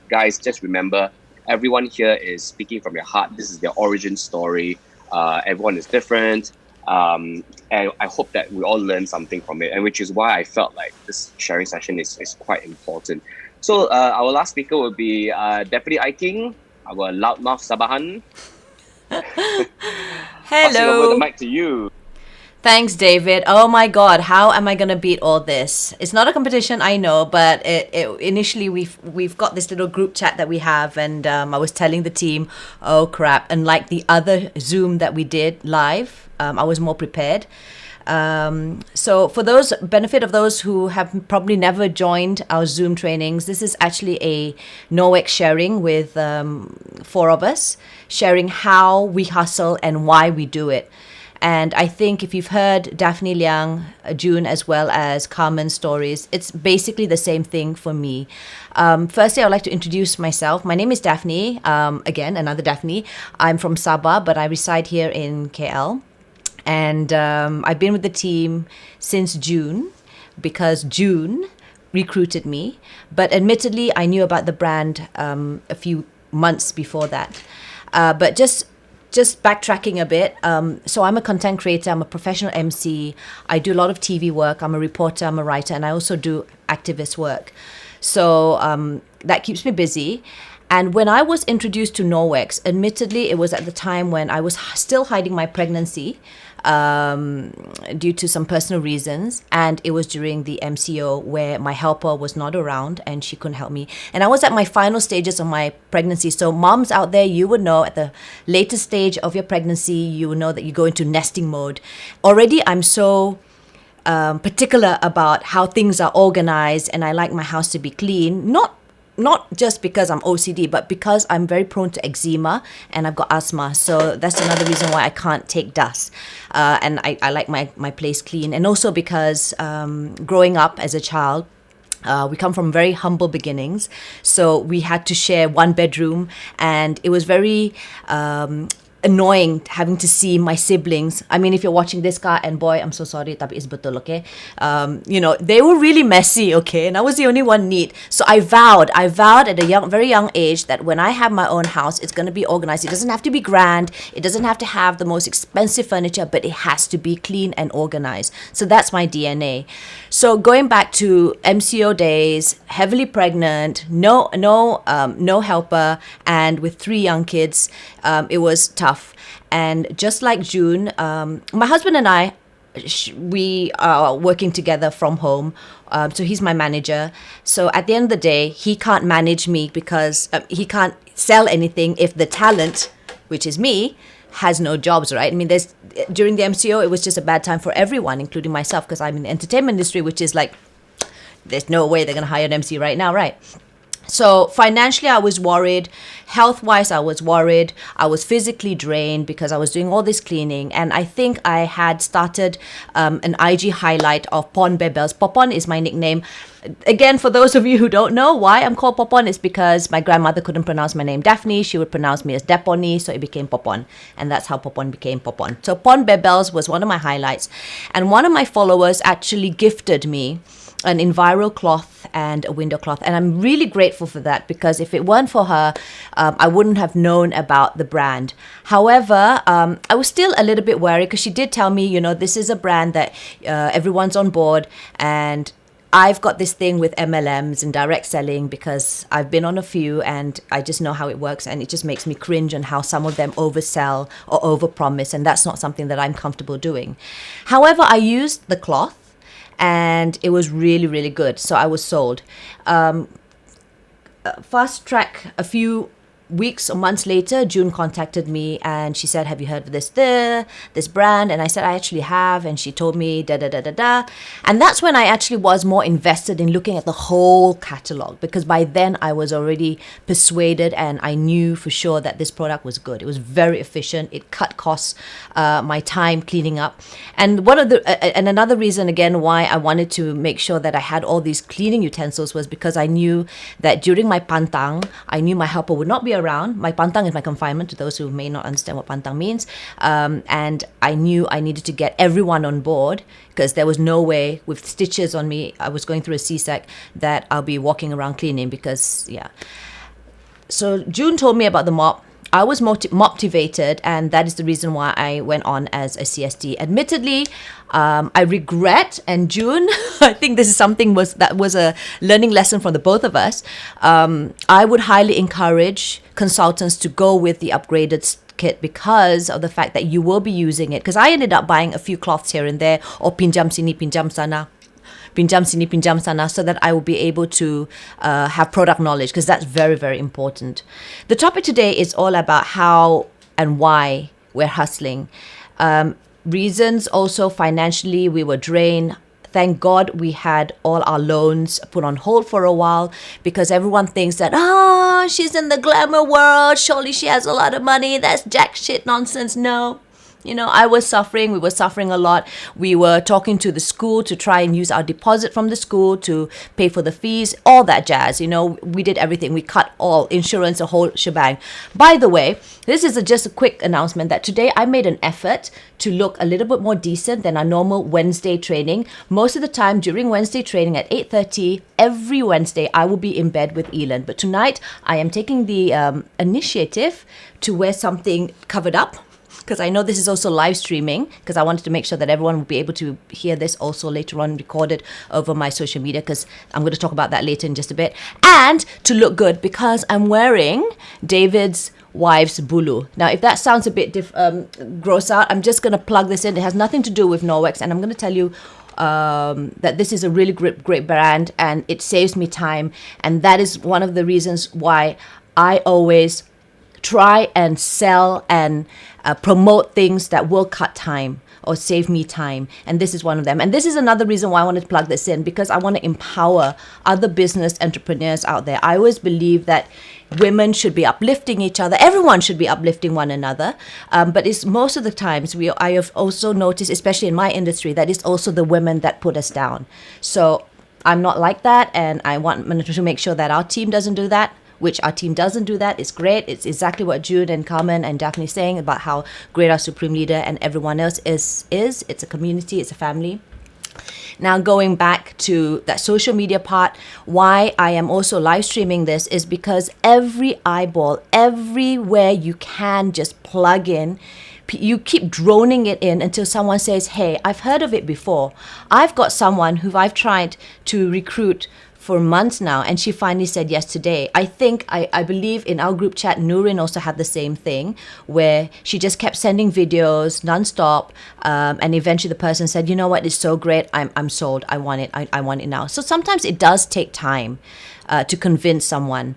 Guys, just remember, everyone here is speaking from your heart. This is their origin story. Everyone is different, and I hope that we all learn something from it, and which is why I felt like this sharing session is quite important. So our last speaker will be Daphne Iking, our loudmouth Sabahan. Passing over the Hello. mic to you. Thanks, David. Oh my God, how am I gonna beat all this? It's not a competition, I know, but initially we've got this little group chat that we have, and I was telling the team, oh crap! Unlike the other Zoom that we did live, I was more prepared. So for those benefit of those who have probably never joined our Zoom trainings, this is actually a Norwex sharing with 4 of us, sharing how we hustle and why we do it. And I think if you've heard Daphne Liang, June, as well as Carmen's stories, it's basically the same thing for me. Firstly, I would like to introduce myself. My name is Daphne. Again, another Daphne. I'm from Sabah, but I reside here in KL. And I've been with the team since June because June recruited me. But admittedly, I knew about the brand a few months before that. But just backtracking a bit, so I'm a content creator, I'm a professional MC, I do a lot of TV work, I'm a reporter, I'm a writer, and I also do activist work. So that keeps me busy. And when I was introduced to Norwex, admittedly, it was at the time when I was still hiding my pregnancy due to some personal reasons. And it was during the MCO where my helper was not around and she couldn't help me. And I was at my final stages of my pregnancy. So moms out there, you would know at the latest stage of your pregnancy, you will know that you go into nesting mode. Already, I'm so particular about how things are organized, and I like my house to be clean. Not just because I'm OCD, but because I'm very prone to eczema and I've got asthma. So that's another reason why I can't take dust. And I like my place clean. And also because growing up as a child, we come from very humble beginnings. So we had to share one bedroom, and it was very annoying having to see my siblings. I mean, if you're watching this car, and boy, I'm so sorry, tapi it's betul, okay? They were really messy, okay? And I was the only one neat. So I vowed at a very young age that when I have my own house, it's going to be organized. It doesn't have to be grand. It doesn't have to have the most expensive furniture, but it has to be clean and organized. So that's my DNA. So going back to MCO days, heavily pregnant, no helper, and with 3 young kids, it was tough. And just like June, my husband and I, we are working together from home. So he's my manager. So at the end of the day, he can't manage me because he can't sell anything if the talent, which is me, has no jobs, right? I mean, during the MCO, it was just a bad time for everyone, including myself, because I'm in the entertainment industry, which is like, there's no way they're going to hire an MC right now, right? So financially, I was worried. Health-wise, I was worried. I was physically drained because I was doing all this cleaning. And I think I had started an IG highlight of Pon Bebels. Popon is my nickname. Again, for those of you who don't know why I'm called Popon, it's because my grandmother couldn't pronounce my name Daphne. She would pronounce me as Deponi, so it became Popon. And that's how Popon became Popon. So Pon Bebels was one of my highlights. And one of my followers actually gifted me an Enviro cloth and a window cloth. And I'm really grateful for that, because if it weren't for her, I wouldn't have known about the brand. However, I was still a little bit worried because she did tell me, this is a brand that everyone's on board, and I've got this thing with MLMs and direct selling because I've been on a few and I just know how it works, and it just makes me cringe on how some of them oversell or overpromise, and that's not something that I'm comfortable doing. However, I used the cloth and it was really, really good. So I was sold. Fast track, a few weeks or months later, June contacted me and she said, have you heard of this brand? And I said, I actually have. And she told me and that's when I actually was more invested in looking at the whole catalog, because by then I was already persuaded and I knew for sure that this product was good. It was very efficient. It cut costs, my time cleaning up. And another reason again why I wanted to make sure that I had all these cleaning utensils was because I knew that during my pantang, I knew my helper would not be around. My pantang is my confinement, to those who may not understand what pantang means. And I knew I needed to get everyone on board because there was no way with stitches on me, I was going through a C-sec, that I'll be walking around cleaning because, yeah. So June told me about the mop. I was motivated, and that is the reason why I went on as a CST. Admittedly, I regret, and June, I think this is something that was a learning lesson from the both of us. I would highly encourage consultants to go with the upgraded kit because of the fact that you will be using it. Because I ended up buying a few cloths here and there, or pinjam sini, pinjam sana. Pinjam sini, pinjam sana, so that I will be able to have product knowledge, because that's very, very important. The topic today is all about how and why we're hustling. Reasons also financially, we were drained. Thank God we had all our loans put on hold for a while, because everyone thinks that, she's in the glamour world, surely she has a lot of money, that's jack shit nonsense. No. You know, I was suffering. We were suffering a lot. We were talking to the school to try and use our deposit from the school to pay for the fees, all that jazz. You know, we did everything. We cut all insurance, the whole shebang. By the way, this is just a quick announcement that today I made an effort to look a little bit more decent than our normal Wednesday training. Most of the time during Wednesday training at 8:30, every Wednesday, I will be in bed with Elon. But tonight, I am taking the initiative to wear something covered up, because I know this is also live streaming, because I wanted to make sure that everyone will be able to hear this also later on recorded over my social media, because I'm going to talk about that later in just a bit. And to look good, because I'm wearing David's wife's bulu. Now, if that sounds a bit gross out, I'm just going to plug this in. It has nothing to do with Norwex, and I'm going to tell you that this is a really great brand, and it saves me time. And that is one of the reasons why I always try and sell and promote things that will cut time or save me time. And this is one of them. And this is another reason why I wanted to plug this in, because I want to empower other business entrepreneurs out there. I always believe that women should be uplifting each other. Everyone should be uplifting one another. But it's most of the times I have also noticed, especially in my industry, that it's also the women that put us down. So I'm not like that. And I want to make sure that our team doesn't do that. Which our team doesn't do that. It's great. It's exactly what Jude and Carmen and Daphne saying about how great our Supreme Leader and everyone else is. It's a community. It's a family. Now, going back to that social media part, why I am also live streaming this is because every eyeball, everywhere you can just plug in, you keep droning it in until someone says, hey, I've heard of it before. I've got someone who I've tried to recruit for months now, and she finally said yes today. I believe in our group chat, Nurin also had the same thing, where she just kept sending videos nonstop, and eventually the person said, you know what, it's so great, I'm sold, I want it, I want it now. So sometimes it does take time to convince someone.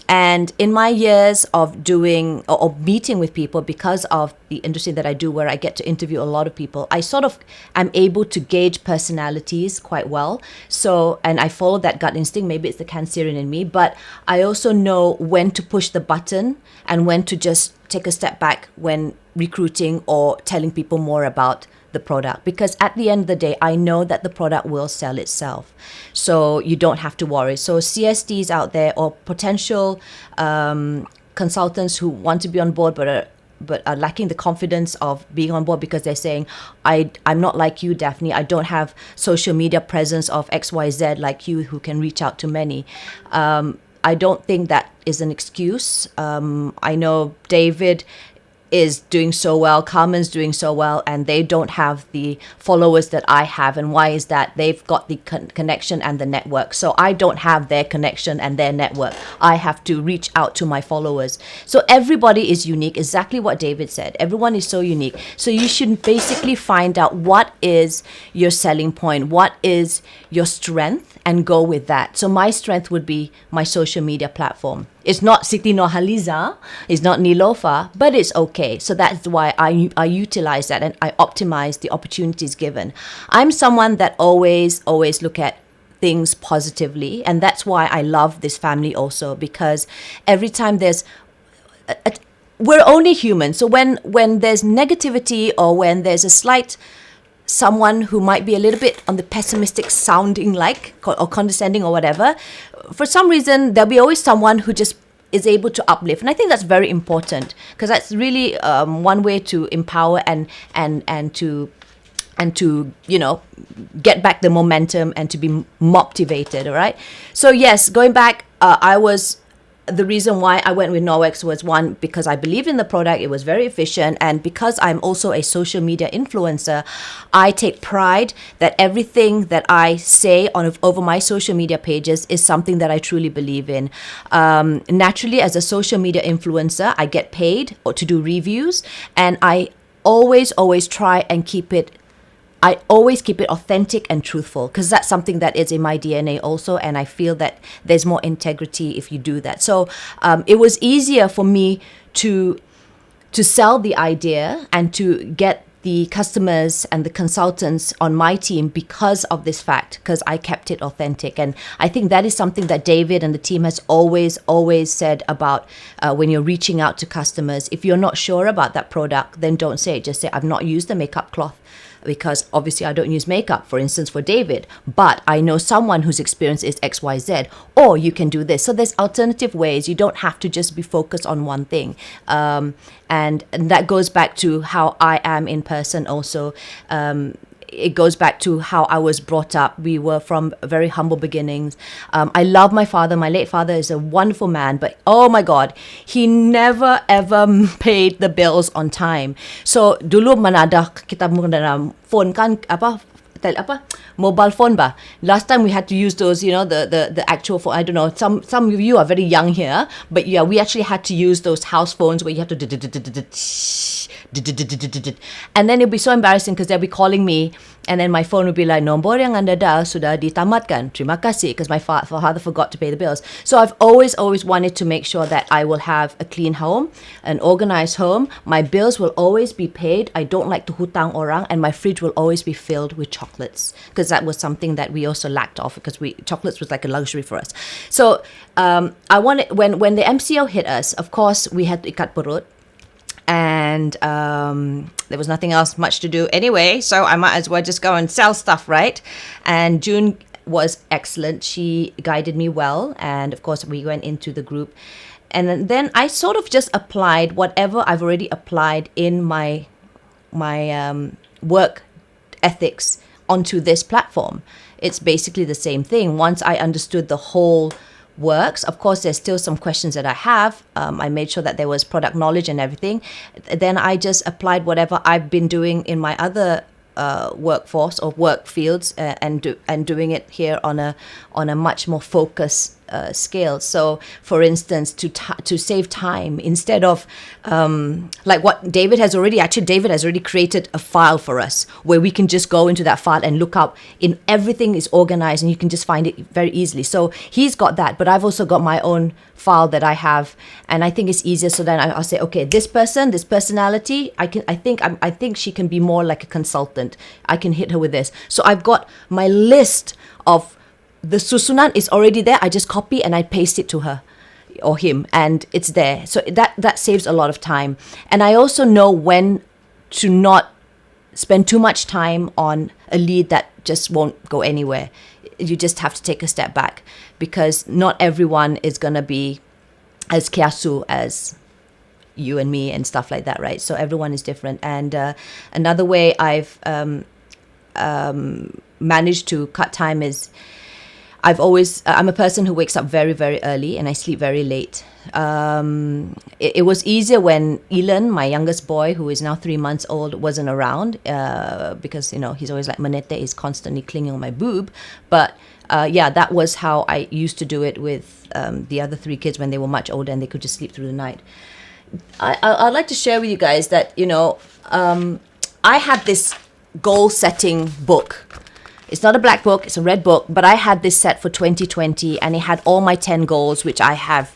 And in my years of doing or meeting with people, because of the industry that I do, where I get to interview a lot of people, I sort of am able to gauge personalities quite well. So, and I follow that gut instinct. Maybe it's the Cancerian in me, but I also know when to push the button and when to just take a step back when recruiting or telling people more about the product, because at the end of the day, I know that the product will sell itself. So you don't have to worry. So CSDs out there or potential consultants who want to be on board but are lacking the confidence of being on board because they're saying, I'm not like you, Daphne. I don't have social media presence of XYZ like you, who can reach out to many. I don't think that is an excuse. I know David is doing so well, Carmen's doing so well, and they don't have the followers that I have. And why is that? They've got the connection and the network. So I don't have their connection and their network. I have to reach out to my followers. So everybody is unique, exactly what David said. Everyone is so unique. So you should basically find out what is your selling point, what is your strength, and go with that. So my strength would be my social media platform. It's not Siti Nohaliza, it's not Nilofa, but it's okay. So that's why I utilize that and I optimize the opportunities given. I'm someone that always look at things positively, and that's why I love this family also, because every time there's we're only human. So when there's negativity or when there's a slight someone who might be a little bit on the pessimistic sounding like or condescending or whatever, for some reason there'll be always someone who just is able to uplift, and I think that's very important, because that's really one way to empower and to get back the momentum and to be motivated. All right. So yes, going back, the reason why I went with Norwex was, one, because I believed in the product, it was very efficient, and because I'm also a social media influencer, I take pride that everything that I say over my social media pages is something that I truly believe in. Naturally, as a social media influencer, I get paid to do reviews, and I always try and keep it authentic and truthful, because that's something that is in my DNA also, and I feel that there's more integrity if you do that. So it was easier for me to sell the idea and to get the customers and the consultants on my team because of this fact, because I kept it authentic. And I think that is something that David and the team has always said about when you're reaching out to customers. If you're not sure about that product, then don't say it. Just say, I've not used the makeup cloth, because obviously I don't use makeup, for instance, for David, but I know someone whose experience is XYZ, or you can do this. So there's alternative ways. You don't have to just be focused on one thing. And that goes back to how I am in person also. It goes back to how I was brought up. We were from very humble beginnings. I love my father. My late father is a wonderful man, but oh my God, he never ever paid the bills on time. So dulu mana ada kita menggunakan phone kan, mobile phone ba. Last time we had to use those, the actual phone. I don't know. Some of you are very young here, but yeah, we actually had to use those house phones where you have to and then it'd be so embarrassing because they'll be calling me, and then my phone would be like, nombor yang anda dah sudah ditamatkan, terima kasih, because my father forgot to pay the bills. So I've always wanted to make sure that I will have a clean home, an organized home. My bills will always be paid. I don't like to hutang orang, and my fridge will always be filled with chocolates, because that was something that we also lacked of, because chocolates was like a luxury for us. So I wanted, when the MCO hit us, of course we had to ikat perut, and there was nothing else much to do anyway, so I might as well just go and sell stuff, right? And June was excellent. She guided me well, and of course we went into the group, and then I sort of just applied whatever I've already applied in my work ethics onto this platform. It's basically the same thing. Once I understood the whole works, of course there's still some questions that I have. I made sure that there was product knowledge and everything. Then I just applied whatever I've been doing in my other workforce or work fields, and doing it here on a much more focused scale. So for instance, to save time, instead of like what David has already created a file for us where we can just go into that file and look up, in everything is organized and you can just find it very easily. So he's got that, but I've also got my own file that I have, and I think it's easier. So then I'll say, okay, this personality, I think she can be more like a consultant. I can hit her with this. So I've got my list of the susunan is already there. I just copy and I paste it to her or him, and it's there. So that saves a lot of time. And I also know when to not spend too much time on a lead that just won't go anywhere. You just have to take a step back, because not everyone is going to be as kiasu as you and me and stuff like that, right? So everyone is different. And another way I've managed to cut time is, I'm a person who wakes up very, very early and I sleep very late. It was easier when Elon, my youngest boy, who is now 3 months old, wasn't around, because, he's always like, Manette is constantly clinging on my boob. But that was how I used to do it with the other 3 kids when they were much older and they could just sleep through the night. I'd like to share with you guys that, I had this goal setting book. It's not a black book, it's a red book, but I had this set for 2020, and it had all my 10 goals, which I have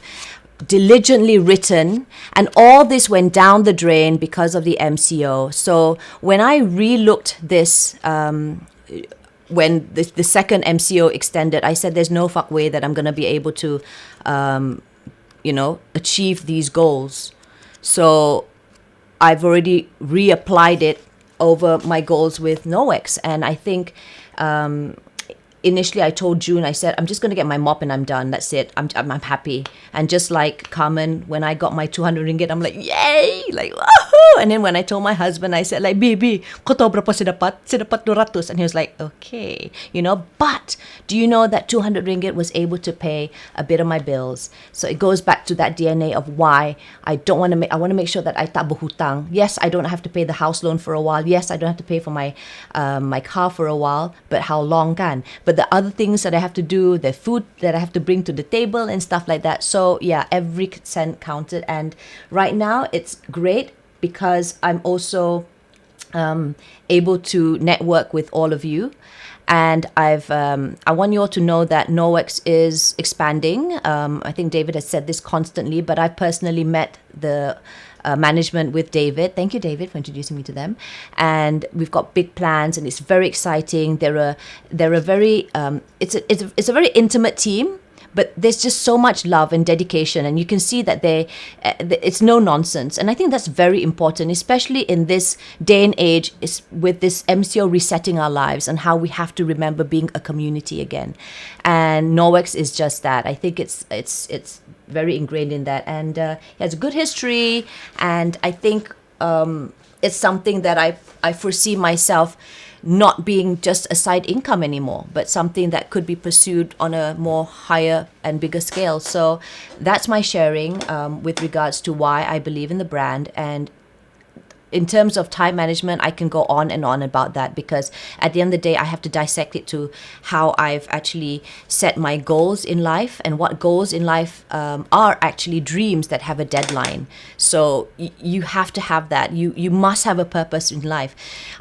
diligently written, and all this went down the drain because of the MCO. So when I re-looked this, when the second MCO extended, I said there's no fuck way that I'm going to be able to, achieve these goals. So I've already reapplied it over my goals with Norwex, and I think initially I told June, I said, I'm just going to get my mop and I'm done. That's it. I'm happy. And just like Carmen, when I got my 200 ringgit, I'm like, yay! Like, woohoo! And then when I told my husband, I said, like, baby, kau tahu berapa saya dapat? Saya dapat 200. And he was like, okay. You know, but do you know that 200 ringgit was able to pay a bit of my bills? So it goes back to that DNA of why I don't want to make, I want to make sure that I tak berhutang. Yes, I don't have to pay the house loan for a while. Yes, I don't have to pay for my my car for a while, but how long can? But the other things that I have to do, the food that I have to bring to the table and stuff like that. So yeah, every cent counted. And right now it's great because I'm also able to network with all of you. And I want you all to know that Norwex is expanding. I think David has said this constantly, but I've personally met the management with David. Thank you, David, for introducing me to them. And we've got big plans, and it's very exciting. They're a very it's a very intimate team. But there's just so much love and dedication, and you can see that it's no nonsense. And I think that's very important, especially in this day and age, is with this MCO resetting our lives and how we have to remember being a community again. And Norwex is just that. I think it's very ingrained in that, and it has a good history. And I think it's something that I foresee myself not being just a side income anymore, but something that could be pursued on a more higher and bigger scale. So that's my sharing with regards to why I believe in the brand. And in terms of time management, I can go on and on about that, because at the end of the day, I have to dissect it to how I've actually set my goals in life, and what goals in life are actually dreams that have a deadline. So you have to have that. You must have a purpose in life.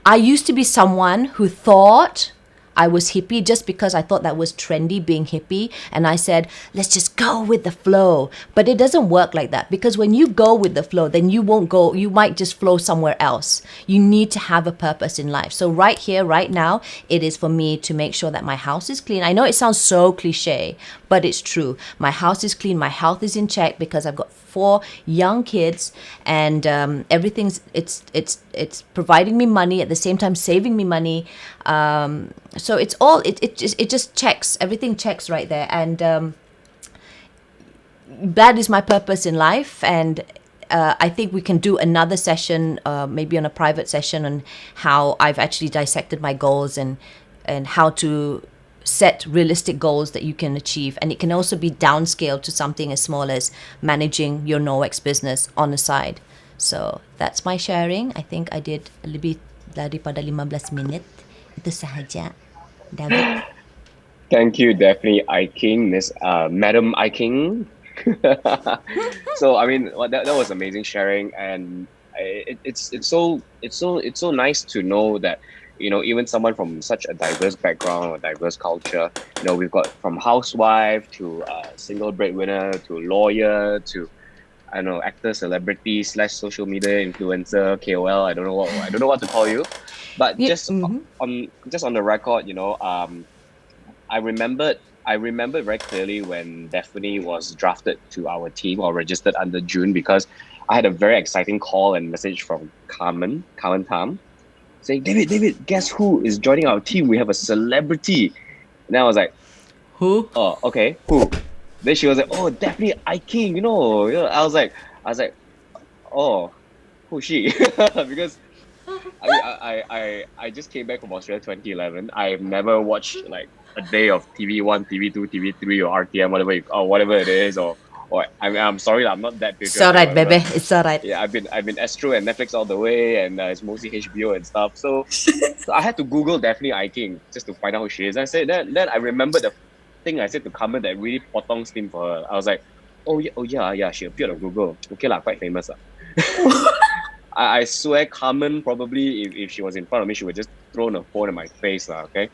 I used to be someone who thought I was hippie just because I thought that was trendy, being hippie. And I said, let's just go with the flow. But it doesn't work like that, because when you go with the flow, then you won't go, you might just flow somewhere else. You need to have a purpose in life. So right here, right now, it is for me to make sure that my house is clean. I know it sounds so cliche, but it's true. My house is clean. My health is in check, because I've got 4 young kids, and everything's it's providing me money, at the same time saving me money. So it's all it just checks, everything checks right there. And that is my purpose in life. And I think we can do another session, maybe on a private session, on how I've actually dissected my goals, and how to set realistic goals that you can achieve. And it can also be downscaled to something as small as managing your Norwex business on the side. So that's my sharing. I think I did lebih daripada 15 minit. Itu sahaja. David. Thank you, Daphne Iking, Miss Madam Iking. So I mean, that was amazing sharing, and it's so nice to know that, you know, even someone from such a diverse background or diverse culture, you know, we've got from housewife to single breadwinner to lawyer to, I don't know, actor, celebrity / social media influencer, KOL. I don't know what to call you, but just on the record, you know, I remembered very clearly when Daphne was drafted to our team or registered under June, because I had a very exciting call and message from Carmen Tham, saying, David, guess who is joining our team? We have a celebrity. And I was like, Who? oh, okay, who? Then she was like, oh, Daphne Iking, you know. I was like, oh, who's she? Because I just came back from Australia 2011. I've never watched like a day of TV1, TV2, TV3, or RTM, whatever it is, or I'm sorry, I'm not that It's alright, baby. It's alright. Yeah, I've been Astro and Netflix all the way, and it's mostly HBO and stuff. So I had to Google Daphne Iking just to find out who she is. And I said then I remember the thing I said to Carmen that really potong steam for her. I was like, oh yeah, she appeared on Google. Okay lah, quite famous lah. I swear Carmen probably, if she was in front of me, she would just throw her phone in my face lah. Okay,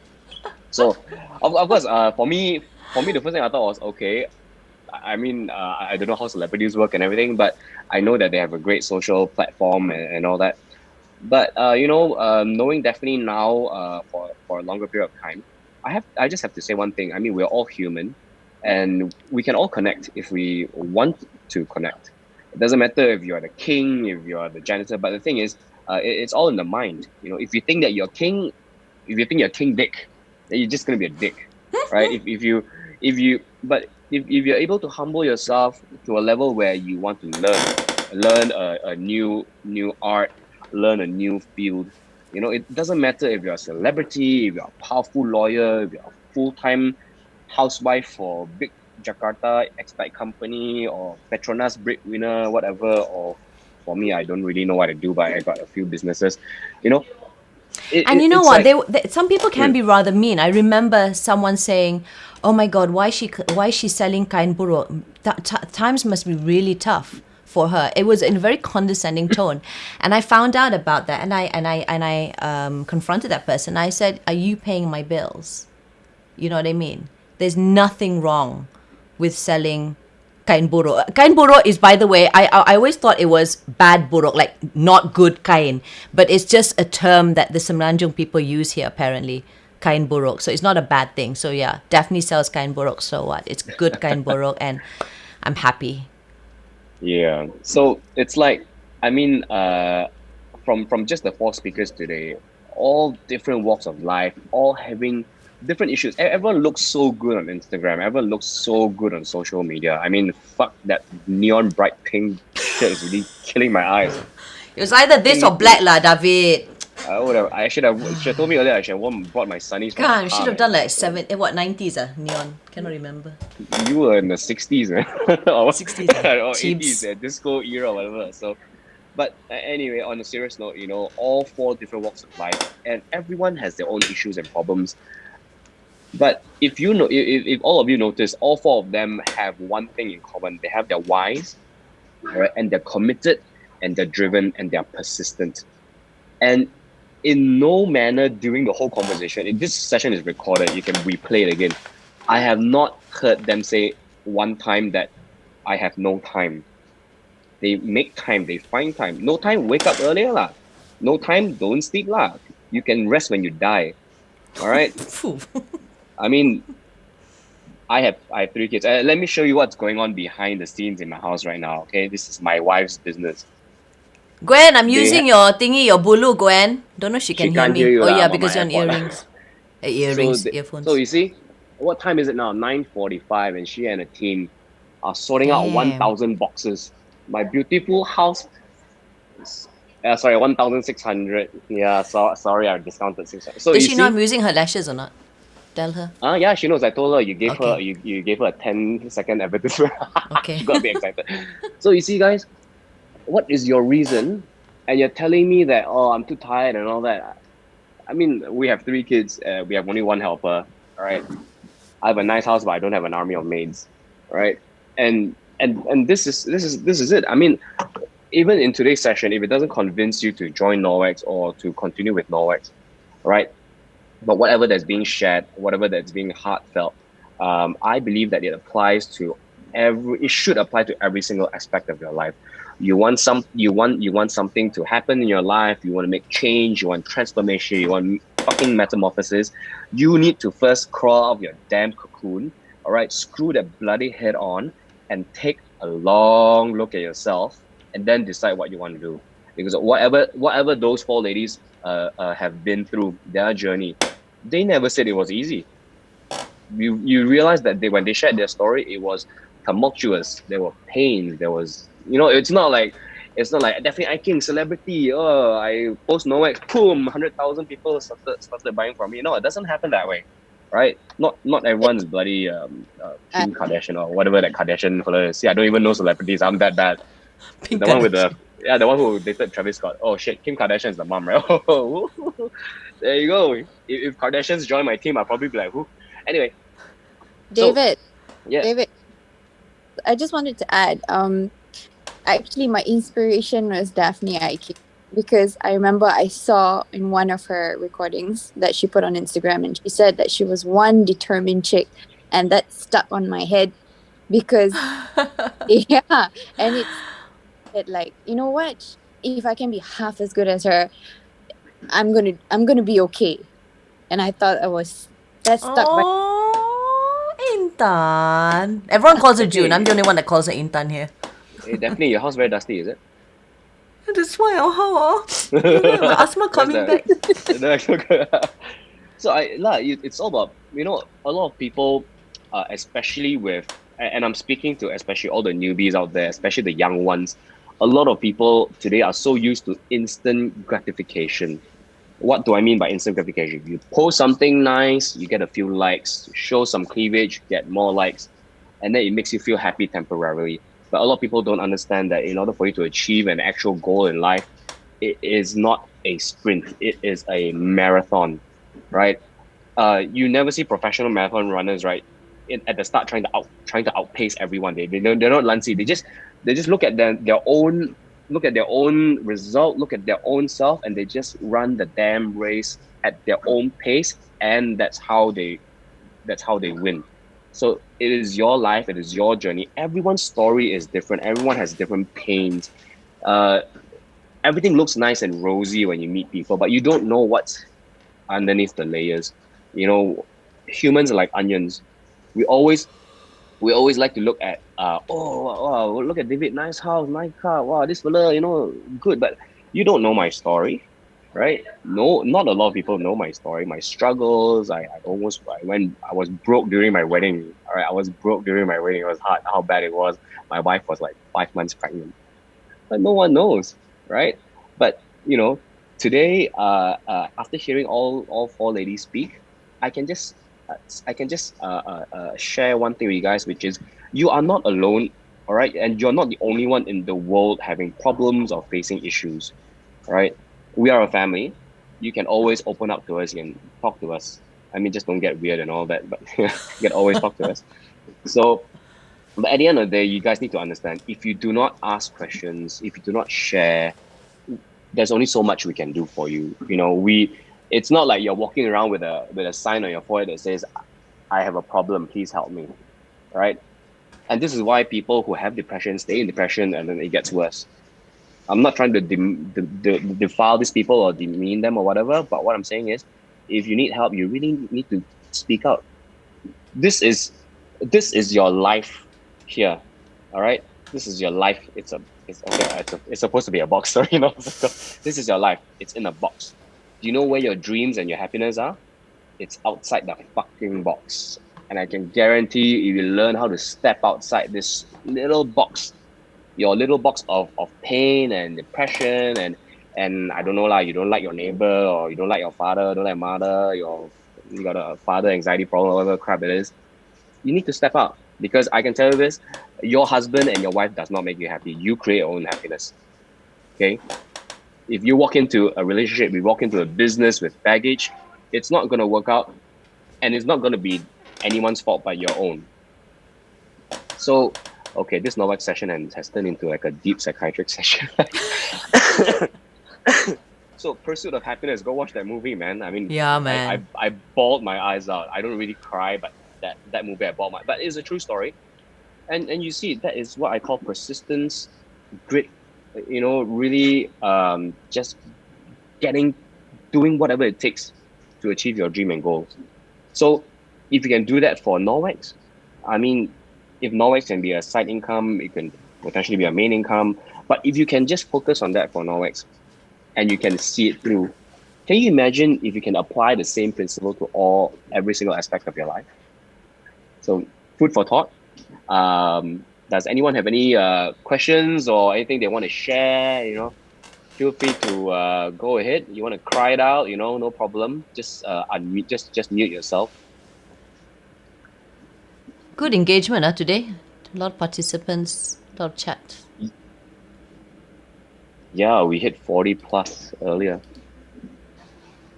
so of course, for me the first thing I thought was, okay, I mean, I don't know how celebrities work and everything, but I know that they have a great social platform and all that. But knowing Daphne now for a longer period of time, I just have to say one thing. I mean, we're all human, and we can all connect if we want to connect. It doesn't matter if you're the king, if you're the janitor, but the thing is, it's all in the mind. You know, if you think that you're king, if you think you're King Dick, then you're just gonna be a dick. right? If you're able to humble yourself to a level where you want to learn a new art, learn a new field, you know, it doesn't matter if you're a celebrity, if you're a powerful lawyer, if you're a full-time housewife for big Jakarta expite company or Petronas breadwinner, whatever, or for me, I don't really know what to do, but I got a few businesses, you know. And you know It's what? like, Some people can be rather mean. I remember someone saying, "Oh my God, why is she selling kain buruk? Times must be really tough for her." It was in a very condescending tone, and I found out about that, and I confronted that person. I said, "Are you paying my bills?" You know what I mean? There's nothing wrong with selling kain buruk. Kain buruk is, by the way, I always thought it was bad buruk, like not good kain, but it's just a term that the Semenanjung people use here apparently. Kain buruk, so it's not a bad thing. So yeah, Daphne sells kain buruk. So what? It's good kain buruk, and I'm happy. yeah. So it's like, I mean, from just the four speakers today, all different walks of life, all having different issues. Everyone looks so good on Instagram. Everyone looks so good on social media. I mean, fuck, that neon bright pink shirt is really killing my eyes. It was either this or black lah, David. I should have told me earlier. I should have brought my sunnies from God, my you car, should have man. done like 90s neon. Cannot remember. You were in the 60s, man. or 60s, or 80s, cheaps. disco era or whatever. So, but anyway, on a serious note, you know, all four different walks of life, and everyone has their own issues and problems. But if you know, if all of you notice, all four of them have one thing in common. They have their whys, right? And they're committed, and they're driven, and they're persistent. And in no manner during the whole conversation, if this session is recorded, you can replay it again. I have not heard them say one time that I have no time. They make time, they find time. No time, wake up earlier lah. No time, don't sleep lah. You can rest when you die. All right. I mean, I have three kids. Let me show you what's going on behind the scenes in my house right now. Okay, this is my wife's business. Gwen, I'm using your thingy, your bulu, Gwen. Don't know if she can hear can't me. hear you Oh lah, yeah, I'm on because my you're on AirPod. earrings. So, Earphones. so you see, what time is it now? 9:45, and she and a team are sorting out Damn. 1,000 boxes. My beautiful house. Sorry, 1,600. Yeah, sorry, I discounted 600. So Does you she know see, I'm using her lashes or not? Tell her. yeah, she knows. I told her you gave her Okay. you gave her a 10-second advertisement. Okay. She got a bit excited. So you see, guys, what is your reason? And you're telling me that, oh, I'm too tired and all that. I mean, we have three kids. We have only one helper. All right. I have a nice house, but I don't have an army of maids. Right. And this is it. I mean, even in today's session, if it doesn't convince you to join Norwex or to continue with Norwex, right? But whatever that's being shared, whatever that's being heartfelt, I believe that it applies to it should apply to every single aspect of your life. You want something to happen in your life, you want to make change, you want transformation, you want fucking metamorphosis, you need to first crawl out of your damn cocoon, all right, screw that bloody head on and take a long look at yourself and then decide what you want to do. Because whatever those four ladies have been through their journey, they never said it was easy. You realize that when they shared their story, it was tumultuous. There were pains. There was, it's not like Daphne Iking, celebrity. Oh, I post Norwex, boom, 100,000 people started buying from me. No, it doesn't happen that way, right? Not everyone's bloody Kim Kardashian or whatever that Kardashian fellow is. See, I don't even know celebrities. I'm that bad. Pink The one with Kardashian. the one who dated Travis Scott. Oh shit, Kim Kardashian is the mom, right? There you go. If Kardashians join my team, I'll probably be like, who? Anyway. David. Yeah. David. I just wanted to add, actually my inspiration was Daphne Iking, because I remember I saw in one of her recordings that she put on Instagram, and she said that she was one determined chick, and that stuck on my head because yeah, and it's like, you know what, if I can be half as good as her, I'm gonna be okay. And I thought that stuck by. Oh, Intan. Everyone calls her June. I'm the only one that calls her Intan here. Hey, Daphne, your house very dusty, is it? That's why. Asma coming back. So it's all about, a lot of people, especially with, and I'm speaking to especially all the newbies out there, especially the young ones. A lot of people today are so used to instant gratification. What do I mean by instant gratification? You post something nice, you get a few likes, show some cleavage, get more likes, and then it makes you feel happy temporarily. But a lot of people don't understand that in order for you to achieve an actual goal in life, it is not a sprint, it is a marathon, right? You never see professional marathon runners, right? At the start, trying to outpace everyone. They're not lansy. They just look at their own result, look at their own self, and they just run the damn race at their own pace, and that's how they win. So it is your life, it is your journey. Everyone's story is different. Everyone has different pains. Uh, Everything looks nice and rosy when you meet people, but you don't know what's underneath the layers. You know, humans are like onions. We always we always like to look at wow, look at David, nice house, nice car, wow, this fella, good, but you don't know my story, right? No, not a lot of people know my story, my struggles. I was broke during my wedding. All right, I was broke during my wedding. It was hard, how bad it was. My wife was like 5 months pregnant, but no one knows, right? But today, after hearing all four ladies speak, I can just uh, I can just share one thing with you guys, which is you are not alone, all right, and you're not the only one in the world having problems or facing issues, all right. We are a family. You can always open up to us. You can talk to us. I mean, just don't get weird and all that, but you can always talk to us. So, but at the end of the day, you guys need to understand, if you do not ask questions, if you do not share, there's only so much we can do for you. It's not like you're walking around with a sign on your forehead that says, I have a problem, please help me. Right? And this is why people who have depression stay in depression, and then it gets worse. I'm not trying to defile these people or demean them or whatever, but what I'm saying is, if you need help, you really need to speak out. This is your life here. All right, this is your life. It's supposed to be a box story, This is your life. It's in a box. Do you know where your dreams and your happiness are? It's outside the fucking box. And I can guarantee you, if you learn how to step outside this little box, your little box of pain and depression, and I don't know, you don't like your neighbor, or you don't like your father, don't like mother, you got a father anxiety problem, whatever crap it is, you need to step out. Because I can tell you this, your husband and your wife does not make you happy. You create your own happiness. Okay? If you walk into a relationship, you walk into a business with baggage, it's not going to work out, and it's not going to be anyone's fault but your own. So, okay, this Norwex session has turned into like a deep psychiatric session. So, Pursuit of Happiness, go watch that movie, man. I mean, Yeah, man. I bawled my eyes out. I don't really cry, but that movie I bawled but it's a true story. And you see, that is what I call persistence, grit, really just doing whatever it takes to achieve your dream and goals. So if you can do that for Norwex, I mean, if Norwex can be a side income, it can potentially be a main income. But if you can just focus on that for Norwex and you can see it through, can you imagine if you can apply the same principle to every single aspect of your life? So food for thought. Does anyone have any questions or anything they want to share? Feel free to go ahead. You want to cry it out, no problem. Just unmute, just mute yourself. Good engagement today. A lot of participants, a lot of chat. Yeah, we hit 40 plus earlier.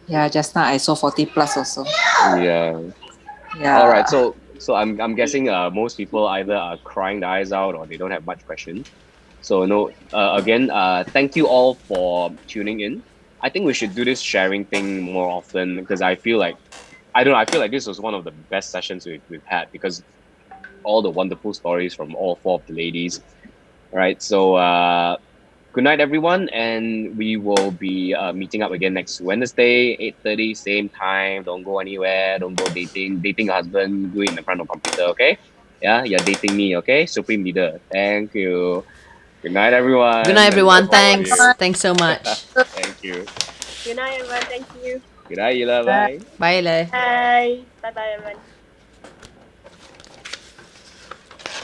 Yeah, just now I saw 40 plus also. Yeah. Yeah. All right. So I'm guessing most people either are crying their eyes out or they don't have much questions. So again, thank you all for tuning in. I think we should do this sharing thing more often, because I feel like this was one of the best sessions we've had, because all the wonderful stories from all four of the ladies. Right. So good night, everyone, and we will be meeting up again next Wednesday, 8:30, same time. Don't go anywhere. Don't go dating a husband. Do it in the front of the computer, okay? Yeah, you're dating me, okay? Supreme leader. Thank you. Good night, everyone. Good night, everyone. And love all of Thanks. you. Thanks so much. Thank you. Good night, everyone. Thank you. Good night, Yula. Bye. Bye, Le. Bye. Bye, everyone.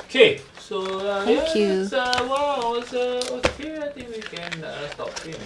Okay, so Thank you. that's wow, was okay. I think we can stop here.